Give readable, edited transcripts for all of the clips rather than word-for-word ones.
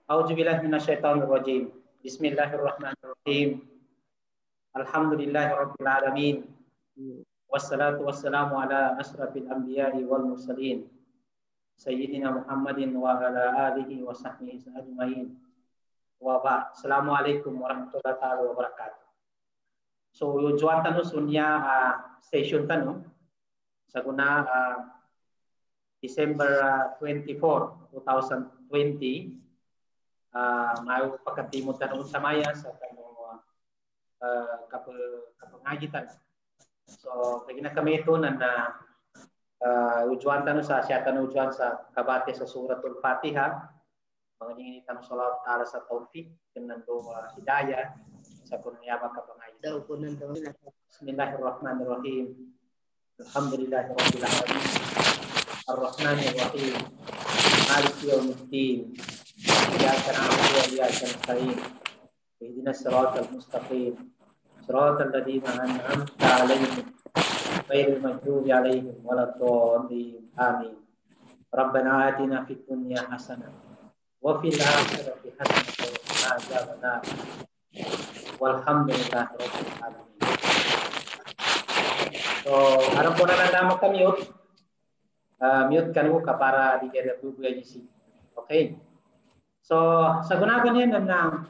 A'udzubillahi minasyaitonirrajim. Bismillahirrahmanirrahim. Alhamdulillahirabbil alamin. Wassalatu wassalamu ala asyrafil anbiya'i wal mursalin. Sayyidina Muhammadin wa ala alihi wa sahbihi ajmain. Wa ba'd. Assalamualaikum warahmatullahi wabarakatuh. So juan tanu sunya session tanu saguna December 24, 2020 mau pagkatimod tanu samaya sa tanu kapangagitan. So pagina kami ito na ujuan tanu sa siya tanu ujuan sa kabate sa suratul Fatiha. Mga ningin tanu salawat ala sa taufiq dengan doa hidayah sa kunyaba kapangagitan. Bismillahirrahmanirrahim. Alhamdulillahirabbil alamin. Ar-Rahmanir Rahim. Maliki yaumiddin. Iyyaka na'budu wa iyyaka nasta'in. Ihdinas siratal mustaqim. Siratal ladzina an'amta 'alaihim ghairil maghdubi 'alaihim waladdallin. Amin. Rabbana atina fid dunya hasanah wa fil akhirati hasanah wa qina adzabannar. Walhamdulillahirabbil alamin. So, harap po na nalaman ka mute. Mute ka mo para di ka natutuwa si. Okay. So, sa gunagan yan na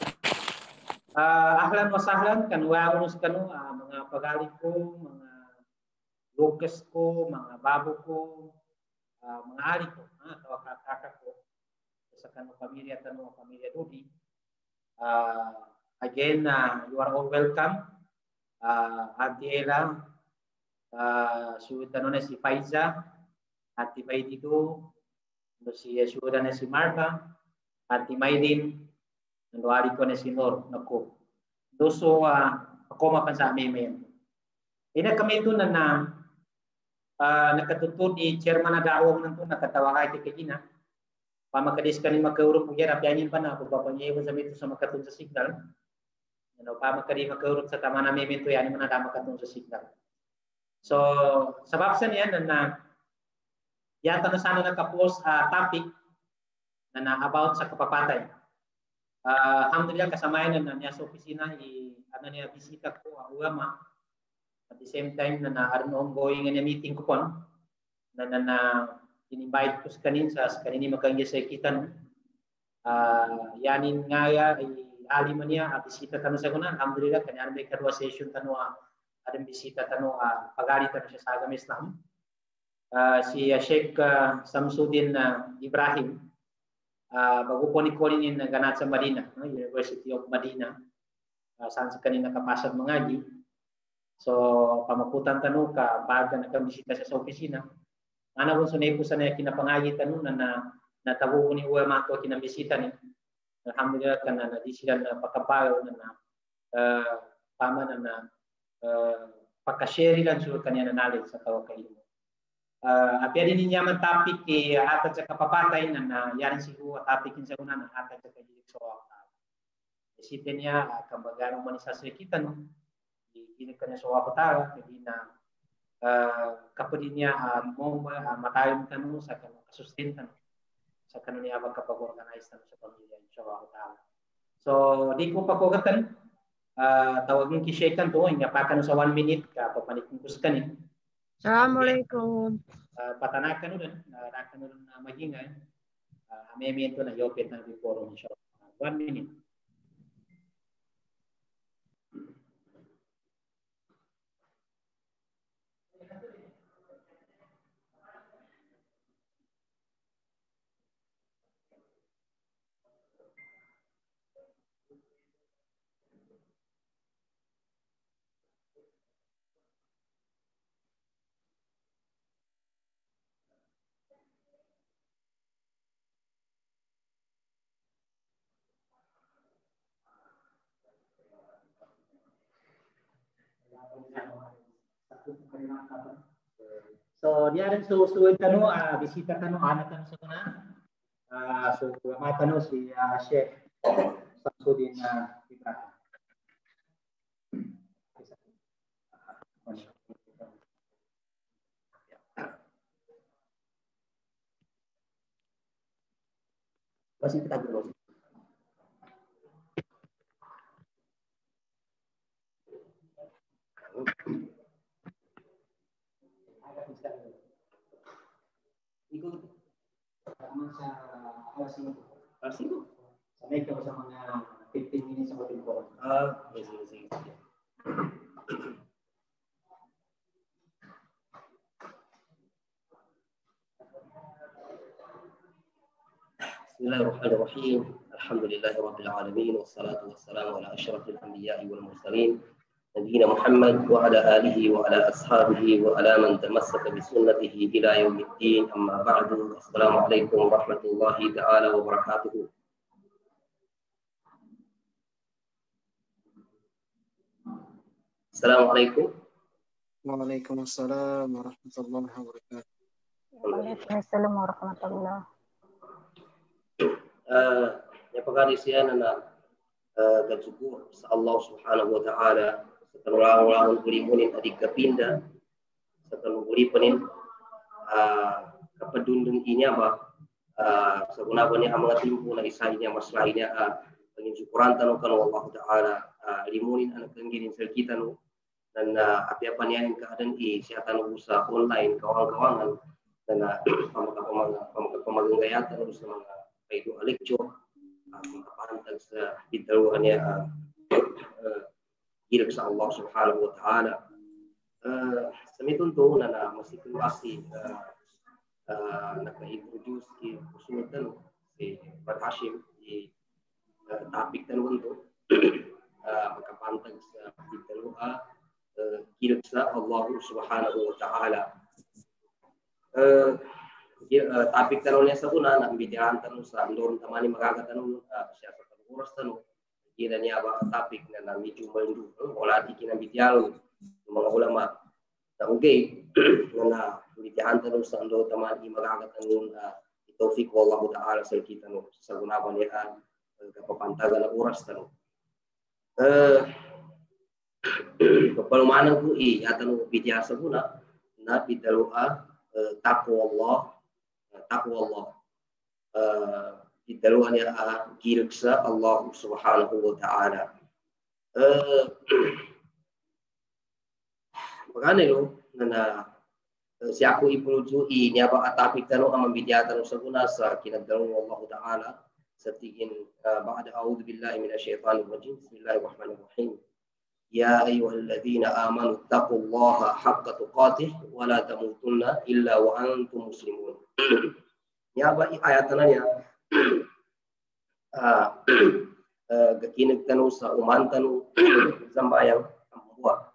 ahlan wa sahlan kanwaunus kanu mga pagali ko, mga lukas ko, mga babo ko, mga ari ko, tawa kakak ko sa kanu pamilya tanu pamilya Dudi. Again, you are all welcome. Auntie Ella, sudah si Faiza, Ati Baitido, si sudah si Marta, Ati Maylin, nanduari ko na si Nor, naku. Doso ako mapansa amin. Ina kami ito na nakatutod ni chairman na daawag nito nakatawakay kay Kina. Pamakadis ka ni magkaurot mo yan, apyanin pa na ako papanyayon sa mito sa makatun sa signal. Ano, pamakadi magkaurot sa tama na memento yan, na makatun sa signal. So, sa baksan yan na yata na sana nakapost topic na about sa kapapatay. Alhamdulillah kasamayan na niya sa opisina niya bisita ko ang ulama. At the same time na ongoing na meeting ko po na in-invite ko sa kanini makangya sa ikitan. Yanin nga ali man niya bisita tanu sa kunan. Alhamdulillah kanya may kadwa session tanu adang bisita tanu pagari tanu siya sa agama Islam. Si Sheikh Samsudin Ibrahim bago po ni Colin ganat sa Madina, University of Madina, saan sa kanina kapasad mangagi. So pamakutan tanu ka baga na kamisita sa opisina. Ana kung sunay po sa kinapangagi tanu na natawo ni uwa mato kinabisita ni. Alhamdulillah kana na di sila na pakapayo na tama na pagka-share lang sa kanya na knowledge sa tawo kayo. Apya din niya man topic atad sa kapapatay na yarin siguro topic sa una na atad sa kajilik sa waka. Isipin niya kambaganong manisasrikitan no. Hindi ka na sa waka tao, hindi na kapatid niya mo matayong tanong sa kasustentan sa kanun niya magkapag-organize sa pamilya sa waka tao. So, di ko pa kugatan tawagin kisyekan to, nga pa ka sa 1 minute ka papanikungkus ka ni. Assalamualaikum. Patanakan nun, narakan nun na magingay. Amemento na yopet na before on show. 1 minute. So dia rin susuwid tanu bisita tanu anak tanu sa kuna. So matanu si Sheikh Samsudin Ibrahim. Masih kita dulu. Ikut sama sa alas 5. Alas 5? Sampai ke sama mga 15 minutes sa hotel ko. Sige. Bismillahirrahmanirrahim. Alhamdulillahi rabbil alamin wassalatu wassalamu ala asyrafil anbiya'i wal mursalin nabiyina Muhammad wa ala alihi wa ala ashabihi wa ala man tamassaka bi sunnatihi ila yaumiddin. Amma ba'du. Assalamualaikum warahmatullahi ta'ala wabarakatuh. Assalamualaikum. Waalaikumsalam warahmatullahi wabarakatuh. Waalaikumsalam warahmatullahi. Yang pagkari siya na nagsugo sa Allah subhanahu wa ta'ala sa kanurang-urang kulimunin adik kapinda sa kanuripanin kapadundong inya ba sa gunaban niya ang mga timpo na isa niya mas lain niya panginsukuran tanong kanu Allah ta'ala limunin anak kangginin sa kita no dan api-apan niya yung keadaan siya tanong sa online kawang-kawangan dan pamagpamaganggayatan sa mga kaido lecture mapantag sa bitaluan niya gilag sa Allah subhanahu wa ta'ala sa mitunto na masikulasi naka-introduce kusunutan si Brad Hashim di topic tanong ito magkapantag sa bitaluan gilag sa Allah subhanahu wa ta'ala topik tanong niya sa una na bitihan tanong sa andorong tamani magagatanong siya sa oras tanong kira niya ba topik na medyo malindu wala di kinabitihan ng mga ulama na okay na bitihan tanong sa andorong tamani magagatanong itawfik wallahu ta'ala sa kita no sa gunaban niya kapapantagan ng oras tanong kapalumanan ko yatanong bitihan sa una na bitaluan takwa Allah ditaluhan niya gilag sa Allah subhanahu wa ta'ala pagkano na siya ko ipuluju niya ba atapik tanong ang mambidiyatan sa guna sa kinagdalong Allah ta'ala sa tingin ba'da a'udhu billahi minasyaitanir rajim bismillahirrahmanirrahim ya ayyuhalladzina amanu taqullaha haqqa tuqatih wa la tamutunna illa wa antum muslimun. Ya ba ayatan niya gakinag tanong sa umantan zambayang buwa.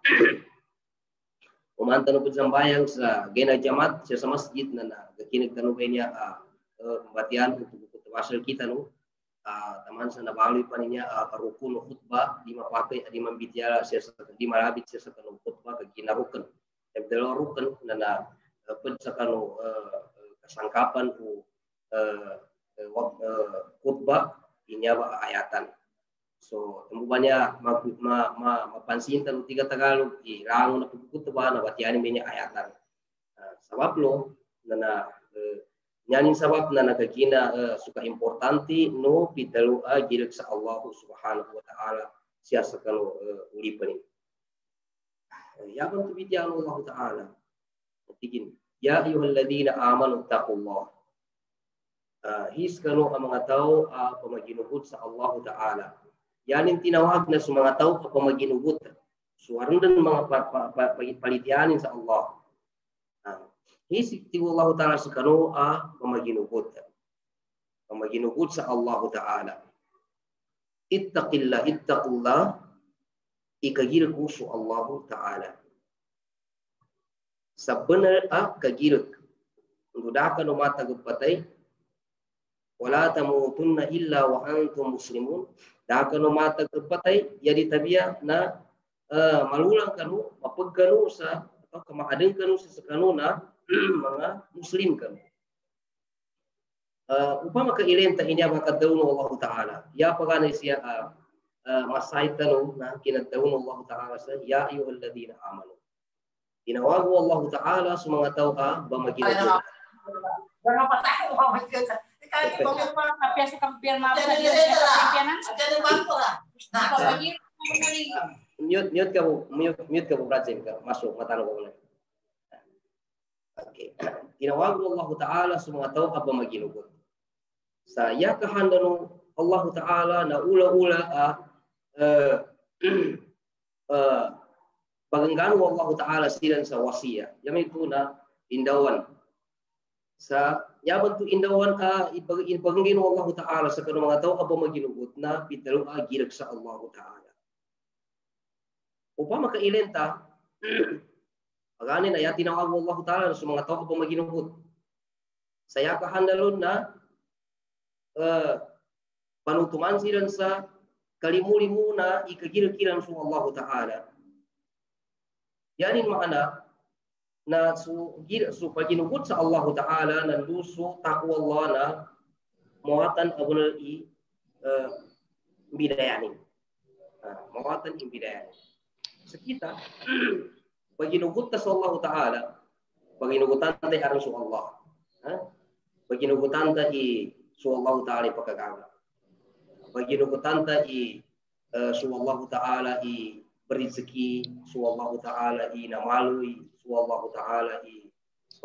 Umantan po zambayang sa gena jamaat siya sa masjid na gakinag tanong niya pembatian untuk wasal kita no taman sa nabaloy pa niya rukun o khutbah di mapapai di mambitiala siya sa di marabit siya sa kanong khutbah kag ginarukan dalawa rukan na pud sa kanong kasangkapan o khutbah inya ba ayatan so umubanya mapansin tan tiga Tagalog irango na pagkutba na batian niya ayatan sabab lo na nyanin sabab na nagagina suka importante no pitalua gilag sa Allah subhanahu wa ta'ala siya sa kano ulipan yaban tubitian Allah ta'ala tigin ya ayyuhalladhina amanu taqullah his kano ang mga tao pamaginugot sa Allah ta'ala yanin tinawag na sa mga tao pamaginugot suwaran mga palitianin sa Allah Hisik Allah Ta'ala sa kano pamaginugot sa Allah Ta'ala. Ittaqullah ikagirag ko sa Allah Ta'ala. Sa benar kagirag. Nduda ka numatagod patay. Wala tamutunna illa wa antum muslimun. Da ka numatagod patay. Yadi tabiya na malulang kanu, mapagkanu sa atau kamakadeng kanu sa kanu na mga Muslim kan. Upama kailenta inya makadawno Allah Ta'ala. Ya pagana siya masaitan na kinadawno Allah Ta'ala sa ya ayyuhalladhina amanu. Tinawago Allah Ta'ala sa mga tao ba maginawa. mute kamu rajin ke masuk mata kamu. Oke. Tinawagu Allah Taala semua tahu apa maginugut. Saya kehandanu Allah Taala na ula-ula pagangganu Allah Taala silan sa wasiya. Yang itu na indawan. Sa ya bentuk indawan pagangganu Allah Taala sa kanu mga tahu apa maginugut na pitalo girak sa Allah Taala. Upama ka ilenta pagani na yati na Allah Taala sa mga tahu apa maginugut. Saya kehandalun na panutuman silan sa kalimu-limu na ikagir-kiran sa Allah Ta'ala. Yanin makna na su paginugot sa Allah Ta'ala na luso takwa Allah na mawatan abunal imbidayanin. Mawatan imbidayanin. Sa kita, paginugot sa Allah Ta'ala, paginugutan tayo arang sa Allah. Paginugutan tayo sa Allah Ta'ala pagkagawa. Paginugutan tayo sa Allah Ta'ala berizeki, sa Allah Ta'ala namalui, sa Allah Ta'ala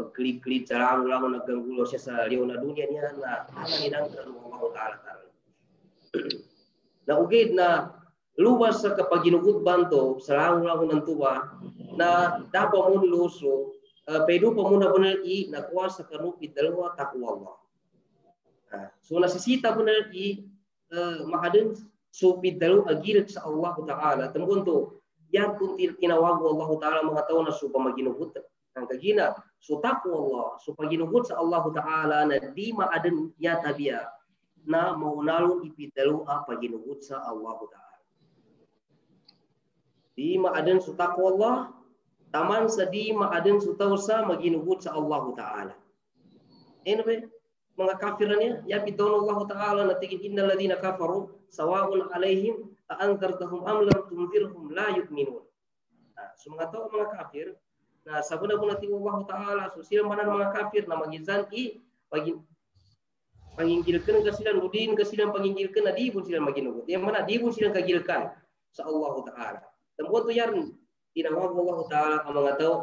pagklip-klip sa lang nagganggulo siya sa liyaw na dunya niya na alanginangkan Allah Ta'ala. Naugid na luwas sa kapaginugot banto sa lang ng tuwa na dapat mo luso pedo pa muna benar nakuha sa kanupit dalawa takwa Allah. So nasisita benar makadun supit dalawa agirat sa Allah Ta'ala. Tembun to yan kung tinawag Allah Ta'ala mga tao na so pamaginugot ang kagina so takwa Allah so paginugot sa Allah Ta'ala na di maaden yata biya na maunalong ipidalo paginugot sa Allah Ta'ala. Di maaden so takwa Allah taman sa di maaden so tao sa maginugot sa Allah Ta'ala. Anyway, mga kafirannya ya bidon Allah Ta'ala natigin innal ladina kafaru sawa'un alaihim aankartahum am lam tunzirhum la yu'minun. So mga tao mga kafir na sabuna pun natigin Allah Ta'ala so sila mana mga kafir na magizan pangingilkan kasilan udin kasilan pangingilkan na di pun sila maginugot. Yang mana di pun sila kagilkan sa Allah Ta'ala. Tempo to yan tinawag Allah Ta'ala ang mga tao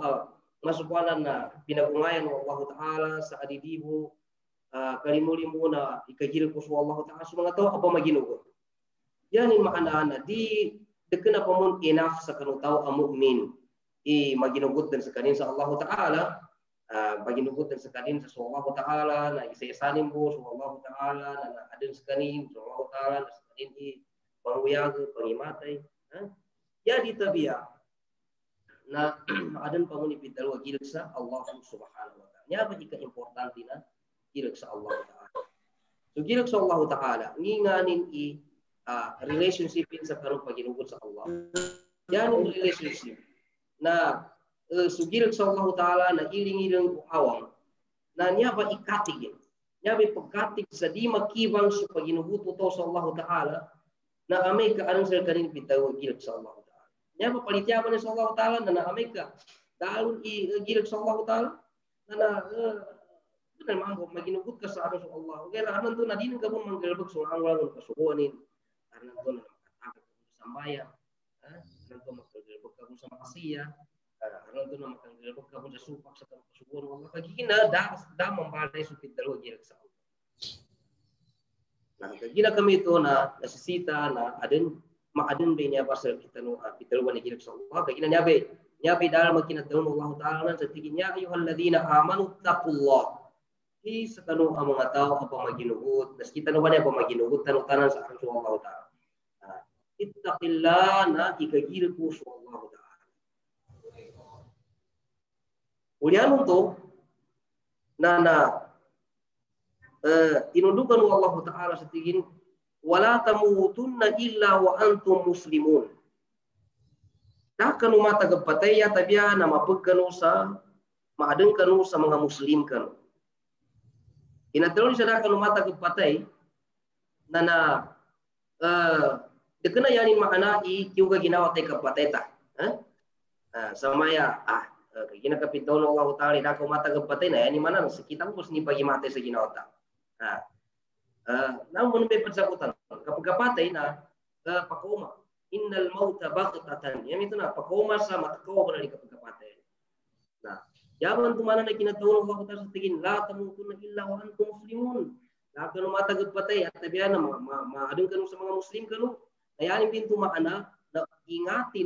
masukanan na pinagungayan ng Allah Ta'ala sa adidibo kalimu-limu na ikagir ko sa Allah Ta'ala sa mga tao apa maginugot. Yan yung makana di deken apa mun enough sa kanu tao ang mu'min maginugot din sa kanin sa Allah Ta'ala maginugot din sa kanin sa Allah Ta'ala na isa-isanin mo sa Allah Ta'ala na adin sa kanin sa Allah Ta'ala na sa kanin panguyag pangimatay ya di tabiya na adan pa mun ipidal wa gilag sa Allah Subhanahu wa Ta'ala. Nya ba ika importante na gilag sa Allah Ta'ala. So gilag sa Allah Ta'ala nginganin relationship sa karong paginugot sa Allah. Yan ang relationship na sugilag sa Allah Ta'ala na iling-iling awang na niya ba ikatigin. Niya ba pagkatig sa di makibang sa paginugot to sa Allah Ta'ala na amay ka anong sila kanin bitaw gilag sa Allah Ta'ala. Niya ba palityaban sa Allah Ta'ala na naamay ka dahil gilag sa Allah Ta'ala na na mambo maginugot ka sa ano sa Allah. Kaya anan to na din ka mo manggalbag so ang wala kasuhuanin. Anan to na makatagad sa sambayan. Anan to maggalbag ka mo sa makasiya. Anan to na maggalbag ka mo sa supak sa kasuhuan mo. Kagina da mambalay supit dalo gilag sa Allah. Nah, kagina kami ito na nasisita na adin maadin ba niya pasal kita no pitulwan ni gilag sa Allah. Kagina niya be dahil magkinadawon Allah Ta'ala sa tingin niya ayyuhalladhina amanu taqullah. Sa tanong ang mga tao ang pamaginugot. Das kita naman ang pamaginugot tanong-tanan sa akin sa Allah Ta'ala. Ittaqillah na ikagir ko sa Allah Ta'ala. Ulian to na tinundukan ng Allah Ta'ala sa tingin wala tamutunna illa wa antum muslimun. Dakanu matagapatay tabiya na mapagkanu sa maadeng kanu sa mga muslim kanu. Inatulong siya na kanumata patay na dekena yanin makana yung ginawa tayo kapatay ta. Samaya kagina kapitaw ng Allah Ta'ala na kumata kapatay na yan mana kita mo ni pagi matay sa ginawa ta. Namun may pagsakutan kapag kapatay na pakuma innal mauta baghtatan. Yang itu na pakoma sa matakaw ba na kapagkapatay. Nah, yaman tu mana nak kina tahu Allah Taala setingin la tamutunna illa wa antum muslimun. La kanu mata gapatay at tabiana adun kanu sa mga muslim kanu. Ayanin pintu makna na ingati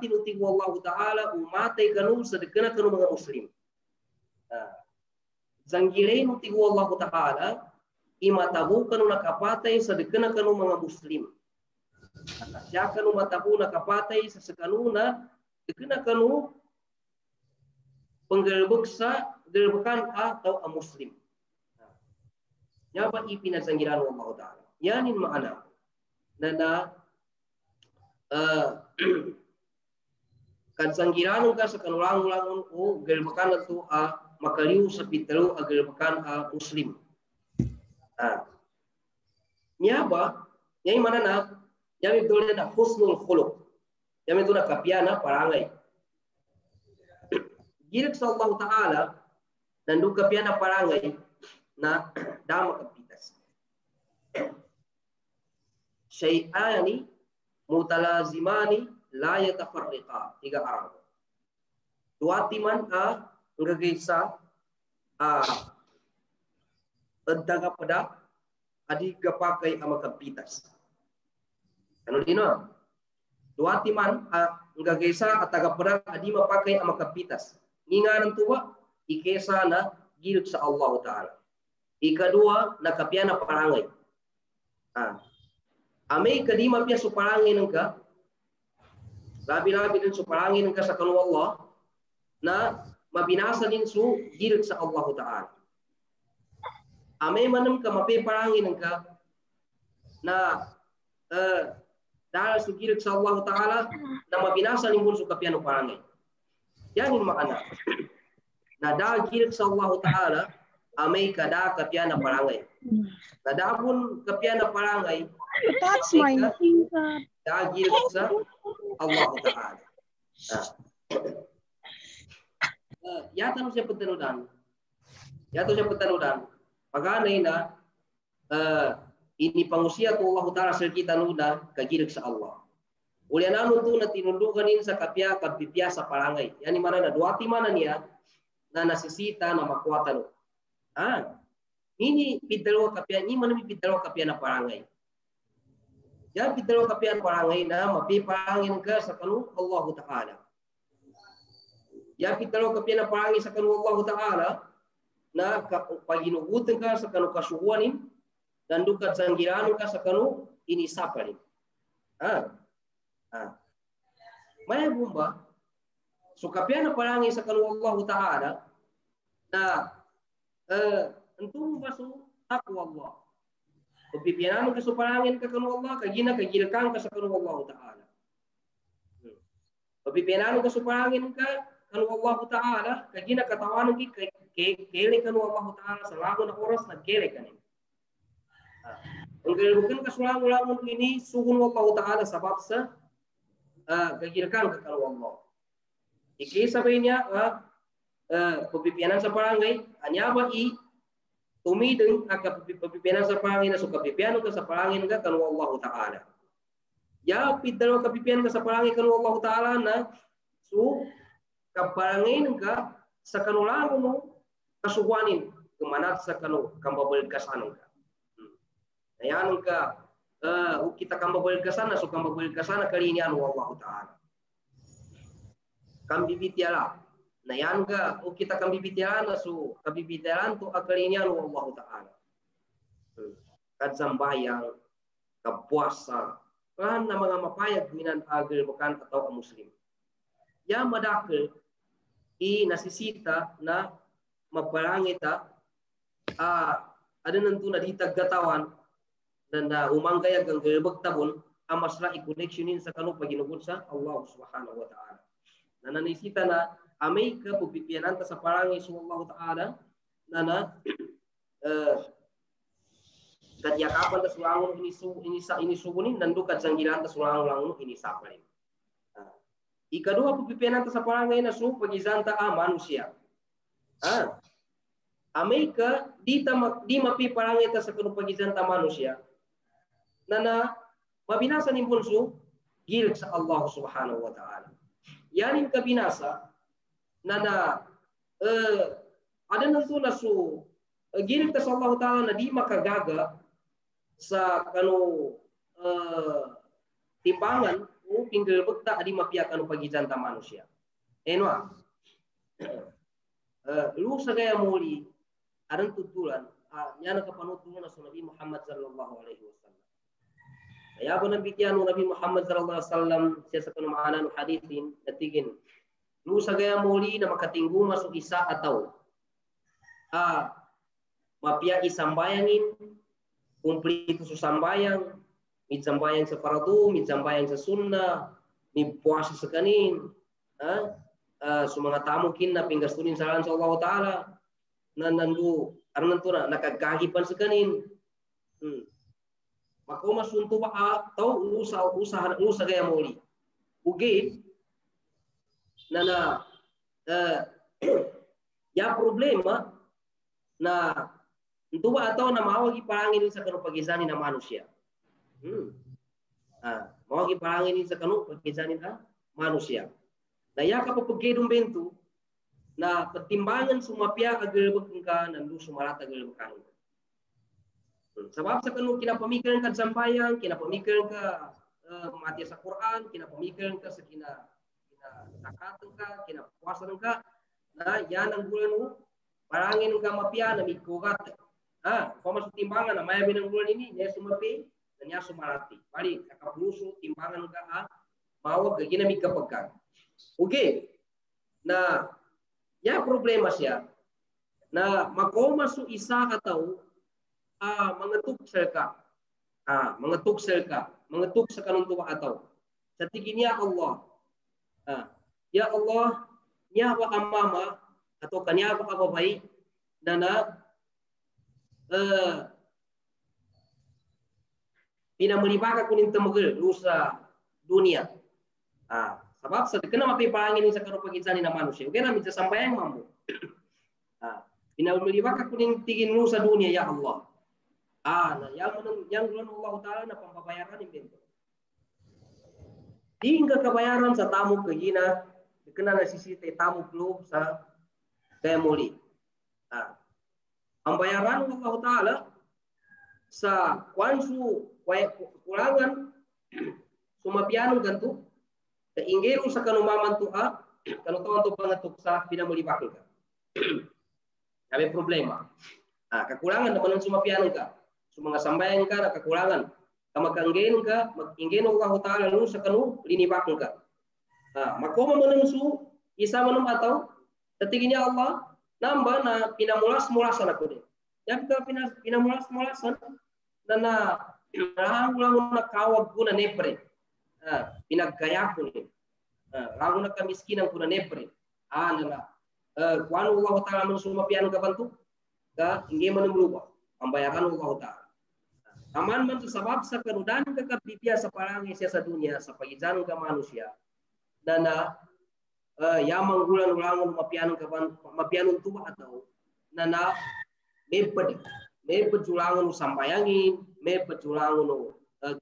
no ti Allah Taala umatay kanu sa dekana kanu mga muslim. Zanggilay no ti Allah Taala imatabu kanu nakapatay sa dekana kanu mga muslim. Siya kanu matabu nakapatay sa kanuna dekana kanu penggerbek sa gerbekan atau a muslim. Nyapa ipinasanggilan Allah Taala. Yanin makna na kan sanggiran ka sa kanulang-ulangon o gerbekan ito makaliw sa pitalo a gerbekan muslim. Nyaba, yang mana na yang itu na husnul khuluq. Yang itu na kapiana parangay. Girik sa Allah Ta'ala, nandun kapiyan na parangay na dama kapitas. Syai'ani mutalazimani la yatafarriqa. 3 araw. Dua timan ngagaysa agdaga pada adi kapakai ama kapitas. Ano dino? Dua timan ngagaysa at tagapada adi mapakai ama kapitas. Nginganan tuwa, ikesa na girik sa Allah Ta'ala. Ikadua, nakapian na parangay. Amay kadima piya sa parangay ng ka, labi-labi din sa parangay ng ka sa kanu Allah, na mabinasa din su girik sa Allah Ta'ala. Amay manam ka mapi parangay ng ka, na dahil sa girik sa Allah Ta'ala, na mabinasa din sa kapian ng parangay. Yan yung makana. Na dahil sa Allah Ta'ala, amay kada kapiyan na parangay. Na dahil kapiyan na parangay, That's my finger. dahil sa Allah Ta'ala. Yata no siya pagtanudan. Pagkanay na, ini pangusia to Allah Ta'ala sa kita nuda, kagirik sa Allah. Ulian anu tu na tinundukanin sa kapiya sa parangay. Yani mana na dua timana niya na nasisita na makuwata no. Ini pidalawa kapiya, ini mana pidalawa kapiya na parangay. Yan pidalawa kapiya na parangay na mapiparangin ka sa kanu Allah Ta'ala. Yan pidalawa kapiya na parangay sa kanu Allah Ta'ala na paginugutan ka sa kanu kasuhuanin dan dukat sanggiranon ka sa kanu inisapanin. Maya bumba, so kapiyan na parangay sa kanu Allah Ta'ala na entong baso takwa Allah. Kung pipiyanan ka sa parangin ka kanu Allah, kagilkan ka sa kanu Allah Ta'ala. Kung pipiyanan ka sa parangin ka kanu Allah Ta'ala, katawanan ki kele kanu Allah Ta'ala sa lago na oras na kele kanin. Kung kailangan ka sa lago ini, sugun Allah Ta'ala sabab sa kagilkan ka kanu Allah. Ikisabay niya, pagpipiyanan sa parangay, anya ba tumideng pagpipiyanan sa parangay na so kapipiyanan ka sa parangay nga kanu Allah Ta'ala. Ya pidalo kapipiyanan ka sa parangay kanu Allah Ta'ala na so kaparangay ka sa kanulango mo kasuwanin kumanat sa kanu kambabulkasan ka. Ayan ka kita kambabulkasan na so kambabulkasan na kali ni anu Allah Ta'ala. Kambibitiala na yan ka o kita kambibitiala so kabibitialan to akalinya no Allah Ta'ala. Kadsambayang kapuasa kan na mga mapayag minan agil bukan atau muslim. Ya madakil nasisita na maparangita ada nanto na ditag gatawan dan umanggayag ang gelbag tabon amasra i-connectionin sa kanu paginugod sa Allah Subhanahu wa Ta'ala. Nanisita na amay ka pupipiyanan ta sa parangay sa Allah Ta'ala na kadyakapan ta sulangon inisugunin nandu kadsanggilan ta sulangon inisapanin. Ikadua pupipiyanan ta sa parangay na su pagizanta manusia. Amay ka di mapiparangay ta sa kanu pagizanta manusia na mabinasa ni bunso gil sa Allah Subhanahu wa taala. Yani ka binasa nana ada nantu na su gil ka sa Allah taala na di makagaga sa kanu timbangan o pinggil bekta di mapiakan pagijan ta manusia. Enwa lu sagaya muli aran tutulan nyana kapanutulan sa Nabi Muhammad sallallahu alaihi wasallam. Ya benar bikian Nabi Muhammad sallallahu alaihi wasallam siya sa kanumaanan hadithin natigin lu sagaya muli na makatinggu masuk isa atau mapia isambayangin kumplito su sambayang mit sambayang sa fardu mit sambayang sa sunnah ni puasa sa kanin su mga tamu kin na pinggastunin sa Allah taala nandu aran nantu na nakagahipan sa kanin mako masunto ba tau usaha gaya muli ugi na ya problema na itu ba atau na mawagi parangin sa kanu pagisanin na manusia mawagi parangin sa kanu pagisanin na manusia na ya kapapagkedong bento na pertimbangan semua pihak agelbek ka nandu sumalat agelbekan. Sebab sa kanu kina pemikiran ka sampayang, kina pemikiran ka mati sa Quran, kina pemikiran ka sa kina zakat ka, kina puasa ka, na yan ang bulan mo, parangin ka mapia na mikugat. Pamasuk timbangan na maya binang bulan ini, niya sumapi, na niya sumarati. Bali, kakapluso, timbangan ka, mawag, ginamig ka pagka. Okay. Na, ya problema siya, na makomasu isa atau mengetuk selka, mengetuk sa kanuntuwa atau sa tingin Allah, ya Allah, niya ba amama atau kanya ba kababay na pinamulibaka kunin temugel sa dunia. Sebab sedekena mapipangin sa karupagisan na manusia. Okay na minta sambayang mambo. Pinamulibaka kunin tigin lu sa dunia ya Allah. Yang bulan Allah Ta'ala na pambabayaran yung bento. Hingga kabayaran sa tamu kagina, kena na sisite tamu club sa kaya muli. Pambayaran Allah Ta'ala sa kwansu kulangan sumapianong ganto, kaingero sa kanumaman tuha, kanutawan to pangatok sa pinamulibaka ka. Kami problema. Kakulangan naman ang sumapianong ka. So mga sambayan ka na kakulangan. Kamakanggen ka, mag-inggen Allah Ta'ala nun sa kanu, linibakan ka. Makoma manang su, isa manang ataw, tatigin niya Allah, namba na pinamulas-mulasan ako din. Yan ka pinamulas-mulasan, na nahanggulang na kawag ko na nepre. Pinagkaya ko din. Rango na kamiskinan ko na nepre. Kung ano Allah Ta'ala man sumapian ka bantu, hindi man lupa. Ang bayaran Allah Ta'ala. Aman man sa sabab sa karudan kakapipia sa parangi siya sa dunia, sa pagitan ka manusia, na yamang gulan ulangon mapianon tuwa atau may pejulangon sambayangin, may pejulangon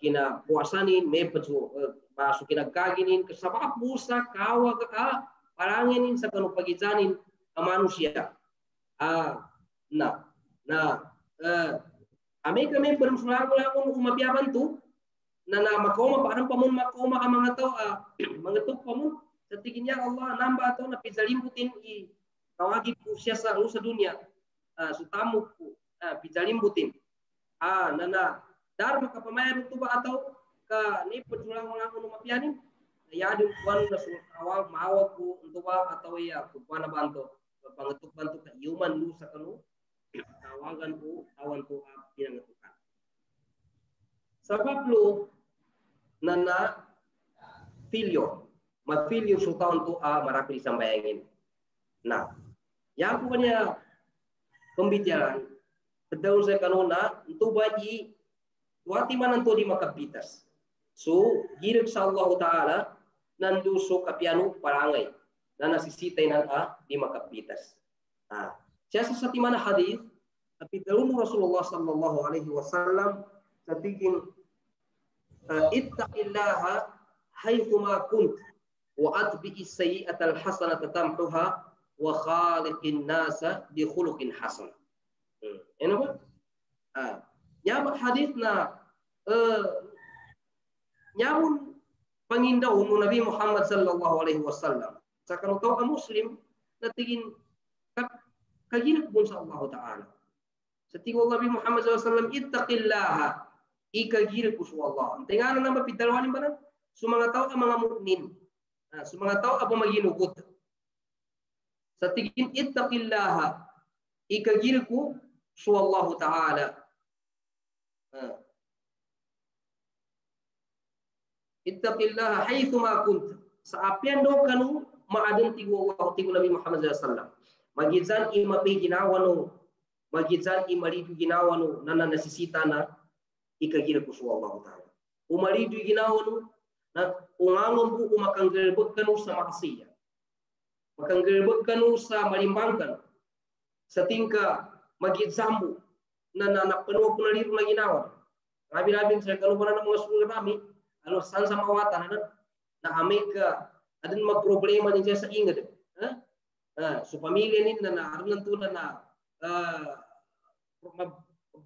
kina puasanin, may pasok kinagkaginin, kasabab busa kawa ka paranginin sa kanupagizanin ka manusia. Kami bersulang-ulang umapiaban tu, na makoma parang pamun makoma ang mga tao mangetuk pamun sa tingin niya Allah namba atau na pizalimbutin i tawagi po siya sa dunia sutamu po pizalimbutin dar makapamayan ito ba atau ka ni bersulang-ulang umapianin yadong kuan na awal maawag po ito ba atau ya kuan na banto pangetuk banto ka human lu sa kanu tawagan po tawan po pinangatukan. Sebab lu nana filio, mafilio su taon tu marapi sambayangin. Nah, yang punya pembicaraan, kedaun saya kanona, untuk bayi, wati man nanto di makapitas. So, girik sa Allah Ta'ala, nandu so kapianu parangay, na nasisitay na di makapitas. Siya sa timana hadith, tapi daun Rasulullah sallallahu alaihi wasallam sa tiging ittaqillaha haitsuma kunt wa atbi'is sayyi'atal hasanata tamhuha wa khaliqin nasa bi khuluqin hasan. Kenapa? Nyama hadis na nyamun pangindau Nabi Muhammad sallallahu alaihi wasallam. Sakano tau muslim na tigin kagilak pun sa Allah Ta'ala. Sa tingin Nabi Muhammad sallallahu alaihi wasallam, ittaqillaha, ikagilak po sa Allah. Tingnan na mapidalawanin ba na? Sumanga tao ang mga mu'min. Sumanga tao ang maginugot. Sa tingin, ittaqillaha, ikagilak po sa Allah Ta'ala. Ittaqillaha haythuma kunt. Sa apian do kanu maadan tigo Allah tigo Nabi Muhammad sallallahu alaihi wasallam. Magizan imapi ginawano, magizan imaridu ginawano nana nasisita na ikagira ko sa Allah Ta'ala. Umaridu ginawano na ungangon bu umakanggerbek kanu sa maksiat. Makanggerbek kanu sa malimbangkan. Sa tingka magizambu na penuh penaliru na ginawan. Rabi-rabi saya kalau pernah mga sulit kami, alo san sama watan na Amerika ada problema ni saya ingat. So pamilya ni na nanto na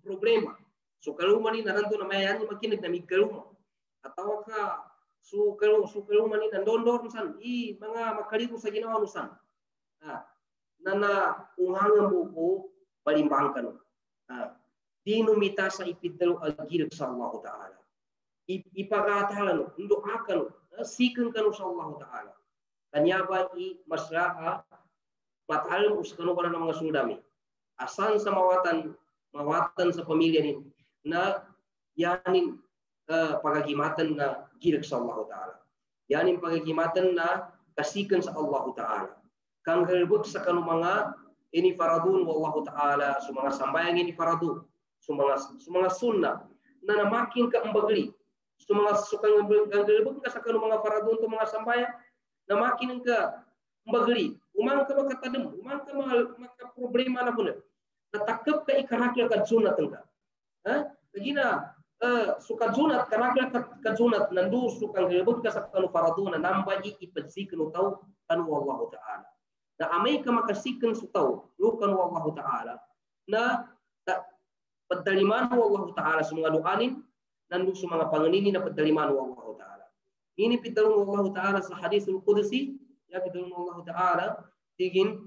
problema. So kaluma ni nanto na mayan makinig na mikaluma. Atawa ka so kaluma ni nandondor san mga makaliru sa ginawa nusan. Na unhangan mo ko palimbangkan. Dinumita sa ipidalo agirag sa Allah Ta'ala. Ipagatalan, undoakan, sikan kanu sa Allah Ta'ala. Kanya ba masraa matalam uskano para ng mga sundami. Asan sa mawatan sa pamilya nin na yanin pagagimatan na girag sa Allah Ta'ala. Yanin pagagimatan na kasikan sa Allah Ta'ala. Kang galbog sa kanu mga ini faradun wa Allah Ta'ala, sa mga sambayang ini faradun, sa mga sunnah na namakin ka ambagli, sa mga sukang galbog ka sa kanu mga faradun to mga sambayang namakin ka ambagli, umang ka makatadem, umang ka maka problema na puna, natakap ka ikarakla ka sunat ka. Kagina suka sunat karakla ka sunat nandu sukang galbog ka sa kanu faradun na nambaji ipadsikan utaw kanu Allah Ta'ala. Na amay ka makasikan sa tao, lukan wa Allah Ta'ala, na padaliman wa Allah Ta'ala sa mga duanin, nandu sa mga panganini na padaliman wa Allah Ta'ala. Ini pidalong wa Allah Ta'ala sa hadis al-Qudsi, ya pidalong wa Allah Ta'ala, tigin,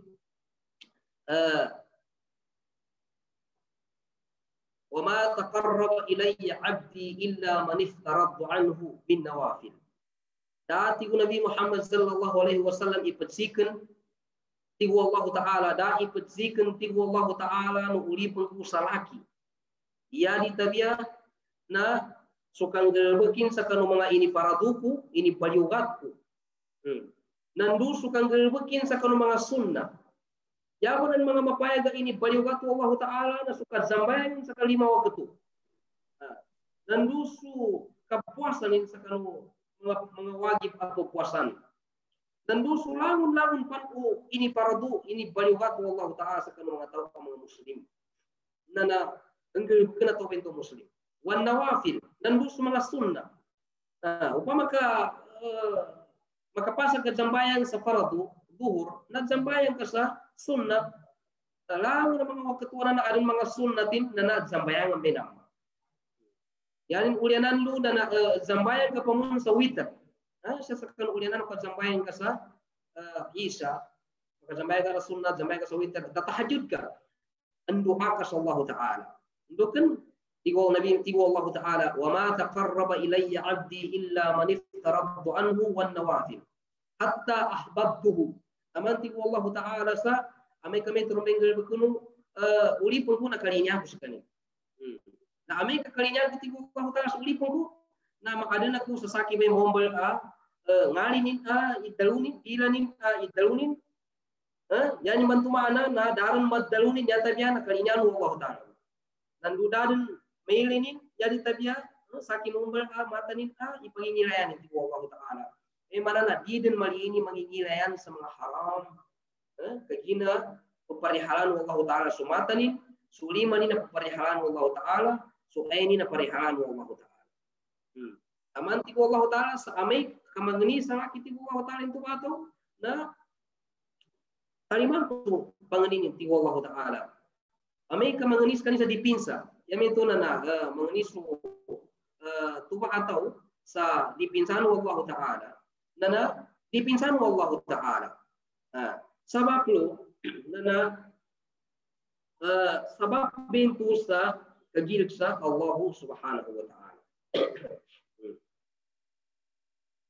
وَمَا تَقَرَّبَ إِلَيَّ عَبْدِي إِلَّا مَنِ افْتَرَضْتُ عَنْهُ بِالنَّوَافِلِ. Dati ko Nabi Muhammad sallallahu alaihi wasallam ipadsikan tigo Allah Ta'ala, da ipadsikan tigo Allah Ta'ala no ulipang ko sa laki. Iya ditabia na sukang galbakin sa kanu mga ini paraduku, ini paliugatku. Nandu sukang galbakin sa kanu mga sunnah. Yaman ang mga mapayaga ini paliugatku Allah Ta'ala na sukat zambayan sa kalima waktu. Nandu su kapuasan sa kanu mga wajib atau puasan. Dan dosu lamun panu ini fardu ini baliwat Allah Ta'ala sa kanong mga tao mga muslim. Na enggal kena to bento muslim. Wan nawafil dan dosu mga sunnah. Upama ka makapasa ka jambayan sa fardu duhur, na jambayan ka sa sunnah. Lamun na mga wakatuan na adong mga sunnatin na jambayan ang benam. Yan ulianan lu na jambayan ka pamun sa witar. Siya sa kanulianan ko jambayan ka sa Isa, jambayan ka sa sunnah, jambayan ka sa witar, tatahajud ka, anduha ka sa Allah Ta'ala. Andukan, tigo Allah Ta'ala, وَمَا تَقَرَّبَ إِلَيَّ عَبْدِي إِلَّا مَنِ افْتَرَضْتُ عَنْهُ وَالنَّوَافِلِ حَتَّى أَحْبَبْتُهُ. Aman tigo Allah Ta'ala sa, amay kami turumenggal bakunu, ulipon ko na kalinya ko sa kanil. Na amay kakalinya ko tigo Allah Ta'ala sa ulipon ko, na makadana ko sa saki may mombal ngalinin idalunin ilanin idalunin yani bantumana na daran madalunin ya tabia na kalinya no Allah Ta'ala nandu daran mailinin jadi tabia saki mombal matanin ipangingilayan ti Allah Ta'ala mana na diden mali ini mangingilayan sa mga haram kagina peparihalan Allah Ta'ala sumatanin sulimanin na peparihalan Allah Ta'ala so ayinin na parihalan Allah Ta'ala. Aman ti Allah taala sa amay kamangni sa kiti Allah taala itu atau na taliman tu panganin ti Allah taala. Amay kamangni kanisa dipinsa. Yamin tu na mangni su tuba atau sa dipinsan Allah taala. Na dipinsan Allah taala. Sabab lo na sabab bintu sa kagilid sa Allah subhanahu wa ta'ala.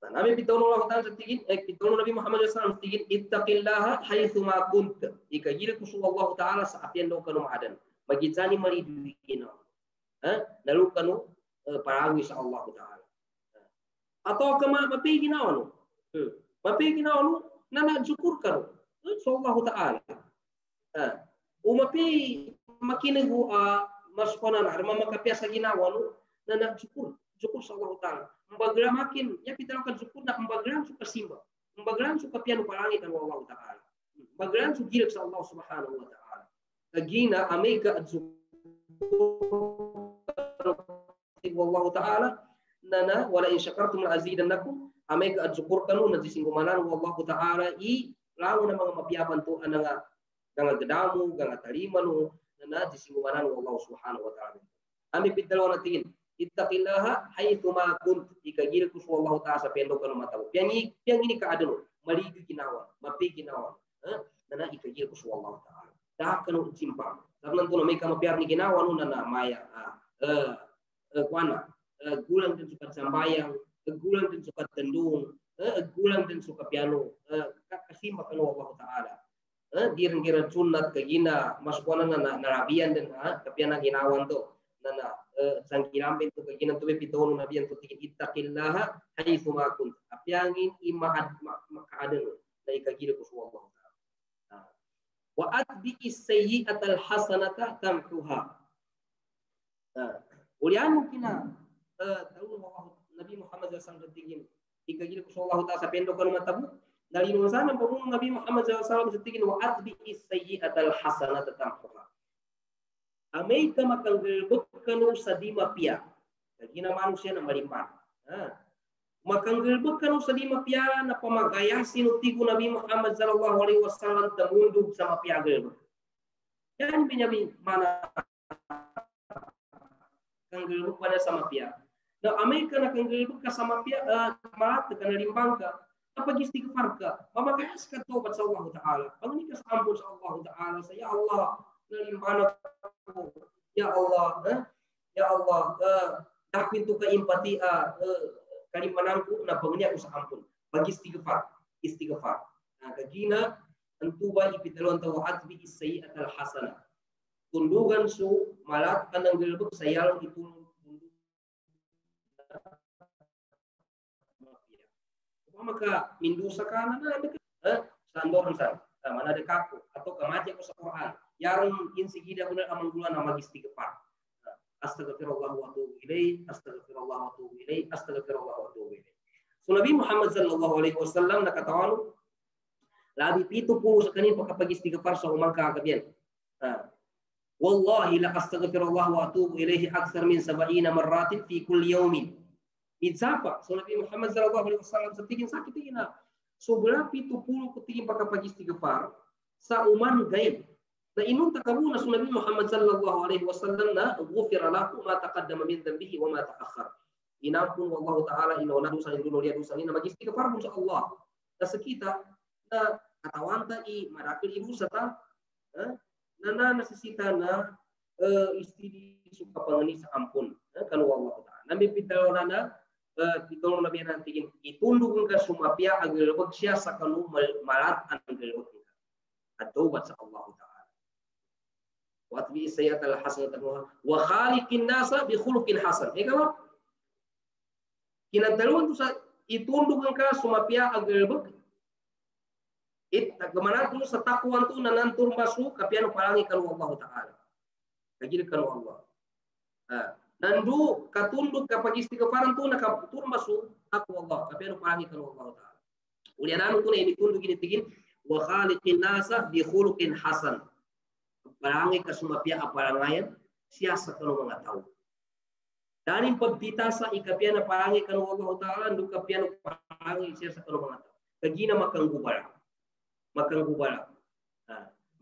Nabi pitulong Allah ta'ala sa tigin, pitulong Nabi Muhammad SAW sa tigin, ittaqillaha haythu ma kunta. Ikagilid ko sa Allah ta'ala sa apian daw kanu maadan. Magitsani maridukin na. Lalu kanu parawi sa Allah ta'ala. Atau kama mapigin na ano? Mapigin na ano? Na nagsyukur kanu sa Allah ta'ala. Umapi makinagu mas konan arma makapia sa ginawa no na nagsyukur sa Allah taala mbagla makin ya kita akan syukur na mbaglan suka simba mbaglan suka piano palangit ang Allah taala mbaglan su gilik sa Allah subhanahu wa taala kagina ameka at Allah taala nana wala in syakartum la azidannakum ameka at syukur kanu na disinggumanan Allah taala i lawo na mga mapiapan to ananga ganga gedamu ganga tarimanu na disinggumanan Allah subhanahu wa ta'ala. Ami pitdalawa na tingin, ittaqillaha haythu ma kunt. Ikagil ko sa Allah ta'ala sa pendok kanu mataw. Piang ini kaadano, maligi ginawa, mapi ginawa. Na ikagil ko sa Allah ta'ala. Dahak kanu simpang. Karena tu may kamapiar ni ginawa no na maya. Kuana, gulang din suka sambayang, gulang din suka tendung, gulang din suka piano. Kasimba kanu Allah ta'ala. Giran-giran sunat kagina masukana na narabian dan kapiana ginawan to na sangkirambe to kagina to pitono nabian to tikin ittaqillaha haythu ma kunt apiangin imahad makaaden na ikagila ko sa Allah taala wa atbi'is sayyi'atal hasanata tamhuha ulian kina tahu Nabi Muhammad sallallahu alaihi wasallam ikagila ko sa Allah taala sa pendo kanu matabu dari nusan pun Nabi Muhammad SAW setingin wa atbi'is sayyi'atal hasanata tamhuha. Amay ka makanggelbek kanu sa di mapia. Kagina manusia na malimpan. Makanggelbek kanu sa di mapia na pamagayasin utigo Nabi Muhammad SAW tamundog sa mapia gelbek. Yan binyamin mana kanggelbek pada sa mapia. Na amay ka nakanggelbek ka sa mapia malat ka nalimbang ka. Apa istighfar ka mamakas ka tobat sa Allah taala pangini ka sa ampun sa Allah taala sa ya Allah nalimbana ko ya Allah dakwin tu ka empati kalimanangku na pangini ako sa ampun bagi istighfar kagina antuba ipidalon tawaat bi sayyi'atal hasanah tundugan su malat kanang gelbek sayal itu maka mindusa kana na sandoran sa mana de kaku atau kamaje ko sa Quran yaron insigida ko na amanggulan na magistighfar astaghfirullah wa atubu ilaihi astaghfirullah wa atubu ilaihi astaghfirullah wa atubu ilaihi so Nabi Muhammad sallallahu alaihi wasallam nakatawan labi 70 sa kanin pagkapagistighfar sa umangka kabiyan wallahi la astaghfirullah wa atubu ilaihi akthar min 70 marratin fi kulli yawmin Idzapa, so Nabi Muhammad sallallahu alaihi wasallam setingin sakit ina. So berapi 70 ketingin pagkapagistighfar sa uman gaib. Na inun takabuna so Nabi Muhammad sallallahu alaihi wasallam na ghufira lahu ma taqaddama min dhanbihi wa ma ta'akhkhar. Inampun wallahu taala inona dosa induno dia dosa ina magistighfar sa Allah. Na sekita na katawanta i marakil ibu sata nana nasisita na istri suka pangani sa ampun kanu Allah taala. Nabi pitawana pitong Nabi nantigin itundog ka sumapya ang gelbek siya sa kanu malat ang gelbek at taubat sa Allah taala. Wa atbi sayyi'atal hasanata wa khaliqin nasa bi khuluqin hasan. Ikaw kinadalon tu sa itundog ka sumapya ang gelbek gimana tu sa takwan tu nanantur masu kapiano palangi kanu Allah taala. Kagil kanu Allah. Nandu katunduk kapag istighfaran tu nakatur masu aku Allah tapi anu parangi kanu Allah taala ulianan tu ini tunduk ini tigin wa khaliqin nasa bi khuluqin hasan parangi ka sumapya aparangayan siasa kanu mga tao Dani pagbitasa ikapiana parangi kanu Allah Ta'ala ndu kapiana parangi siya sa kanu mga tao. Kagina makang gubala. Makang gubala.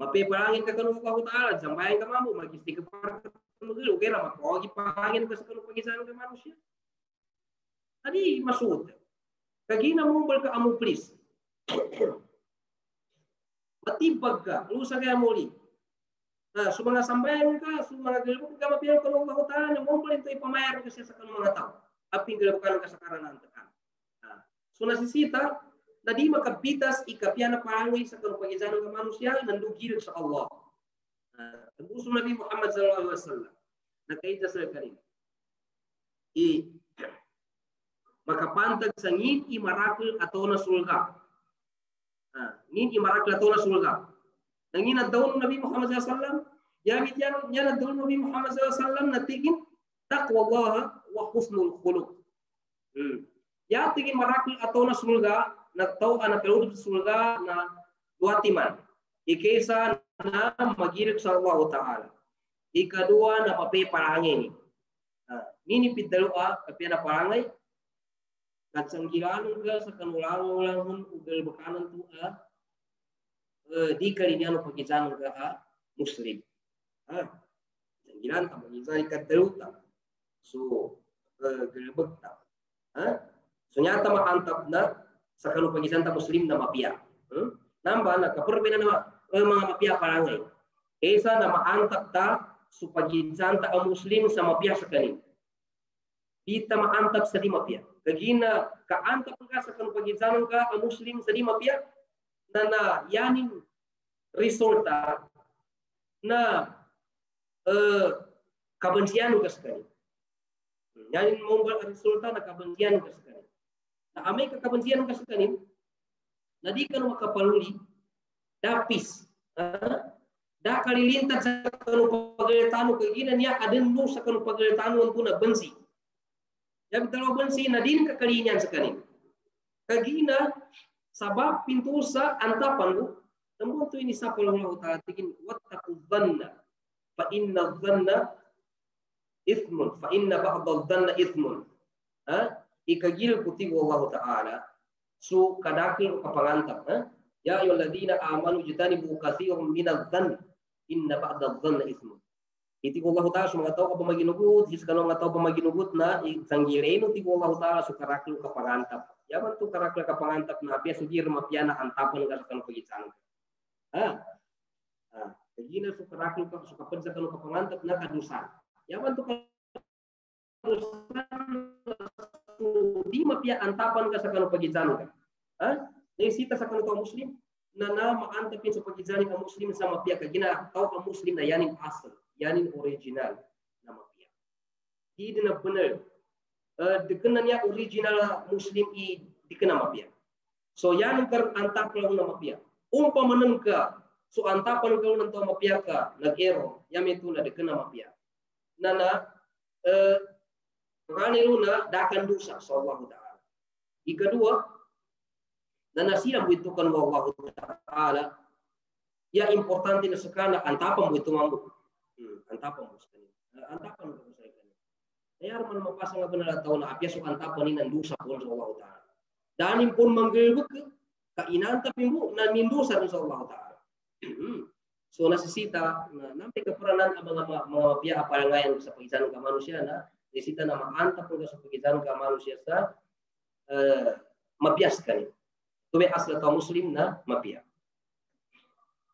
Mape parangi ka kanu Allah Ta'ala zambayan ka mamu magisti ka para magilo kaya makogi parangin ka sa kanu pagisan ka manusia. Tadi masud. Kagina mumbal ka amu please. Matibag ka, lusa kaya muli. Sumanga sambayan ka, sumanga galibok ka mapiyaw ka ng Allah Ta'ala, yung mumbal ito ipamayar ka siya sa kanong mga tao. Aping galibok ka ng kasakaran ng takan. So nasisita, na di makabitas ikapiya na parangoy sa kanong pag-isa ng manusia, nandugil sa Allah. Ang uso Nabi Muhammad sallallahu alaihi wasallam, nakaita sa kanina. Makapantag sa ngin imarakil ato na sulga. Ngin imarakil ato na sulga. Nangin na daw Nabi Muhammad SAW, yamit yan na daw Nabi Muhammad SAW na tigin taqwa Allah wa husnul khuluq. Ya tigin marakil ato na sulga na tao na kaludod sulga na duatiman. Ikesa na magirik sa Allah Ta'ala. Ikadua na papiparangin. Nini pidalua kapiya na parangay. Natsanggilan ka sa kanulang-ulangon ugal bakanan tu di kalinya pagizan ka Muslim. Sanggilan ta magizan kataluta. So gelbek ta. So nyata maantap na sa kanu pagizan ta Muslim na mapiya. Namba na kaperbeda na mga mapiya parangay. Esa na maantap ta su pagizan ta Muslim sa mapiya sa kanin. Kita maantap sa di mapiya. Kagina kaantap ka sa kanu pagizan ka Muslim sa di mapiya. Na yanin resulta na kabencian ka sekali. Yanin membuat resulta na kabencian ka sekali. Na amai ka kabencian ka sekali, na di kanu makapaluli dapis. Da kalilintat sa kanu pagalitano kagina niya adenno sa kanu pagalitano puna bensi. Ya bitalo bensi na din kakalinyan sekali. Kagina sabab pintu sa antapan mo, namun to ini sa Allah Ta'ala tigin wattaqu dhanna fa inna dhanna ithmun fa inna ba'd dhanna ithmun. Ikagil puti Allah Ta'ala so kadakil kapangantap. Ya ayyuhalladzina amanu jitanibu katsiran minadh-dhann inna ba'd dhanna ithmun. Iti Allah Ta'ala so mangataw ka pamaginugot, his kanong ngataw pamaginugot na isanggireno ti Allah Ta'ala so karakil kapangantap. Yaman tu karakter kapangantap na apya sugir mapiana antapan ka sa kanong pagitan. Kagina su karakter ka su kapan sa kanong kapangantap na kadusan. Yaman tu kadusan di mapia antapan ka sa kanong pagitan ka. Naisita sa kanong Muslim na maantapin sa pagitan ka Muslim sa mapia kagina tao ka Muslim na yanin asal, yanin original na mapia. Di na benar. Dikenanya original Muslim i dikenal mapia. So yan kar antap lang na mapia. Umpamanen ka so antapan ka ng to mapia ka nag-ero yami tu na dikenal mapia. Nana kanilo na dakan dusa sa Allah Ta'ala. Ikadua nana sila buito kan Allah Ta'ala. Ya importante na sakana antapan buito mambu. Antapan mo sa kanila. Antapan mo sa kanila. Kaya man mapasang nga benar tahu na apya so antapan ni nandusa pun sa Allah Ta'ala. Danin pun manggelbuk kainantap mo na nindusa sa Allah Ta'ala. So nasisita na nampi kaperanan ang mga mapya aparangayan sa pagitan ng manusia na nasisita na maantap mo sa pagitan ng manusia sa mapyas kanil. Tuwi asla ta Muslim na mapya.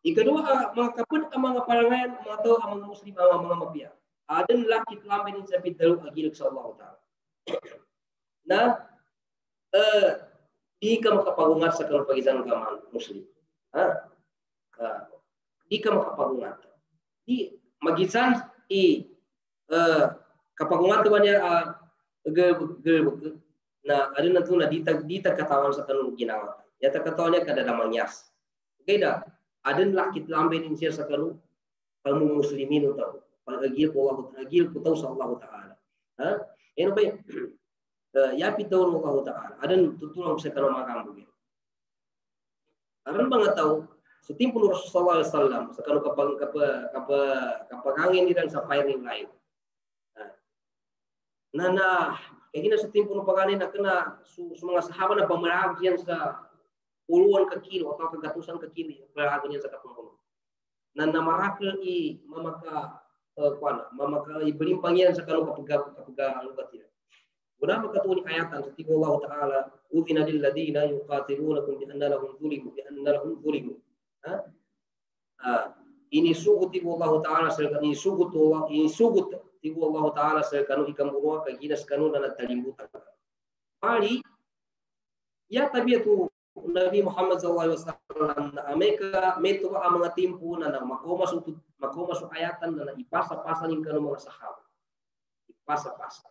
Ikadua mga kapun ang mga parangayan mga tao ang mga Muslim ang mga mapya. Adan lakit lamin sa bidalo agilak sa Allah Ta'ala. Na di ka makapagungat sa pagitan ng Muslim. Di ka makapagungat. Di magisan kapagungat ba niya na ano na ito na dita katawan sa kanong ginawa. Yata katawan niya kada mangyas. Okay da, adan lakit lamin siya sa kanong muslimin utaw. Pag-agil ko tahu sa Allah Ta'ala. Ano ba yun? Yapit daw ng Allah Ta'ala. Adan tutulong sa kanong mga kambugin. Aran mga tao, sa timpo ng Rasulullah SAW, sa kanong kapagangin nila sa firing line. Nana kayak gini setimpun pagani nak kena semua sahabat na pemeragian sa puluhan ke kilo atau kegatusan ke kilo pemeragian sa kapungkong. Nana marakil i mamaka mamaka i belimpangian sa kanu kapega lugat tidak. Guna makatuni ayatan setiap Allah Taala udhina lil ladina yuqatilunakum bi anna lahum zulimu ini sugut tibu Allah Taala serkan ini sugut tibu Allah Taala serkanu ikam burua kaginas kanu dan talimbutan. Mari ya tabiatu Nabi Muhammad SAW na Amerika metu ba mga timpo na makoma su ayatan na ipasa-pasa ning kanu mga sahabat. Ipasa-pasa.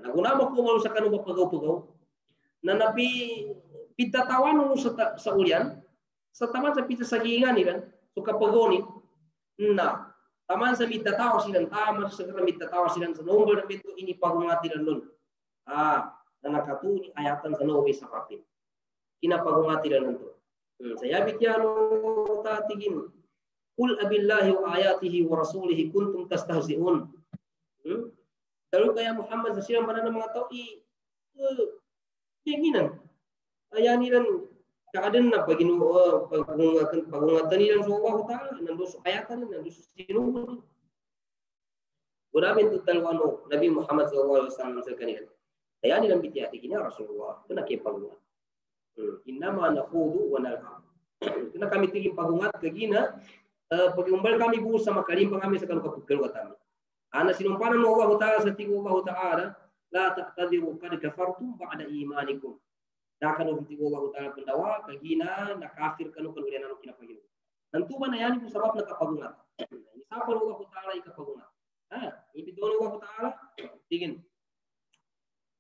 Naguna mo ko sa kanu ba pagaw-pagaw na napi pitatawan mo sa ulian sa taman sa pita sagingan ni kan so kapagoni na taman sa mitatawa silang taman sa mitatawa silang sa nomor na beto ini pagungati lang nun na nakatuni ayatan sa nawe sa kapit kinapagungati lang nun to saya bityano tatigin kul abillahi wa ayatihi wa rasulihi kuntum tastahzi'un lalu kaya Muhammad sa silang mana mga tao keinginan ayani lang keadaan na paginu pagungatan nilang sa Allah Ta'ala nandun sa ayatan nandun sa sinuhun guramin tutalwano Nabi Muhammad SAW sa kanila kaya nilang bitiyati kina Rasulullah kena kipagungat innama nakhudu wa nalham kena kami tiging pagungat kagina pagumbal kami buhos sa makalimpang kami sa kanukapagkalwa kami ana sinumpanan mo Allah Ta'ala sa tingin Allah Ta'ala la taqtadiru kad kafartum ba'da imanikum Dakan orang tiga Allah Taala pendawa kagina nak kafir kanu kan ulian anu kina pagino. Tentu mana yani sebab nak kapagungan. Ini siapa Allah Taala ikapagungan. Ini bidon Allah Taala tingin.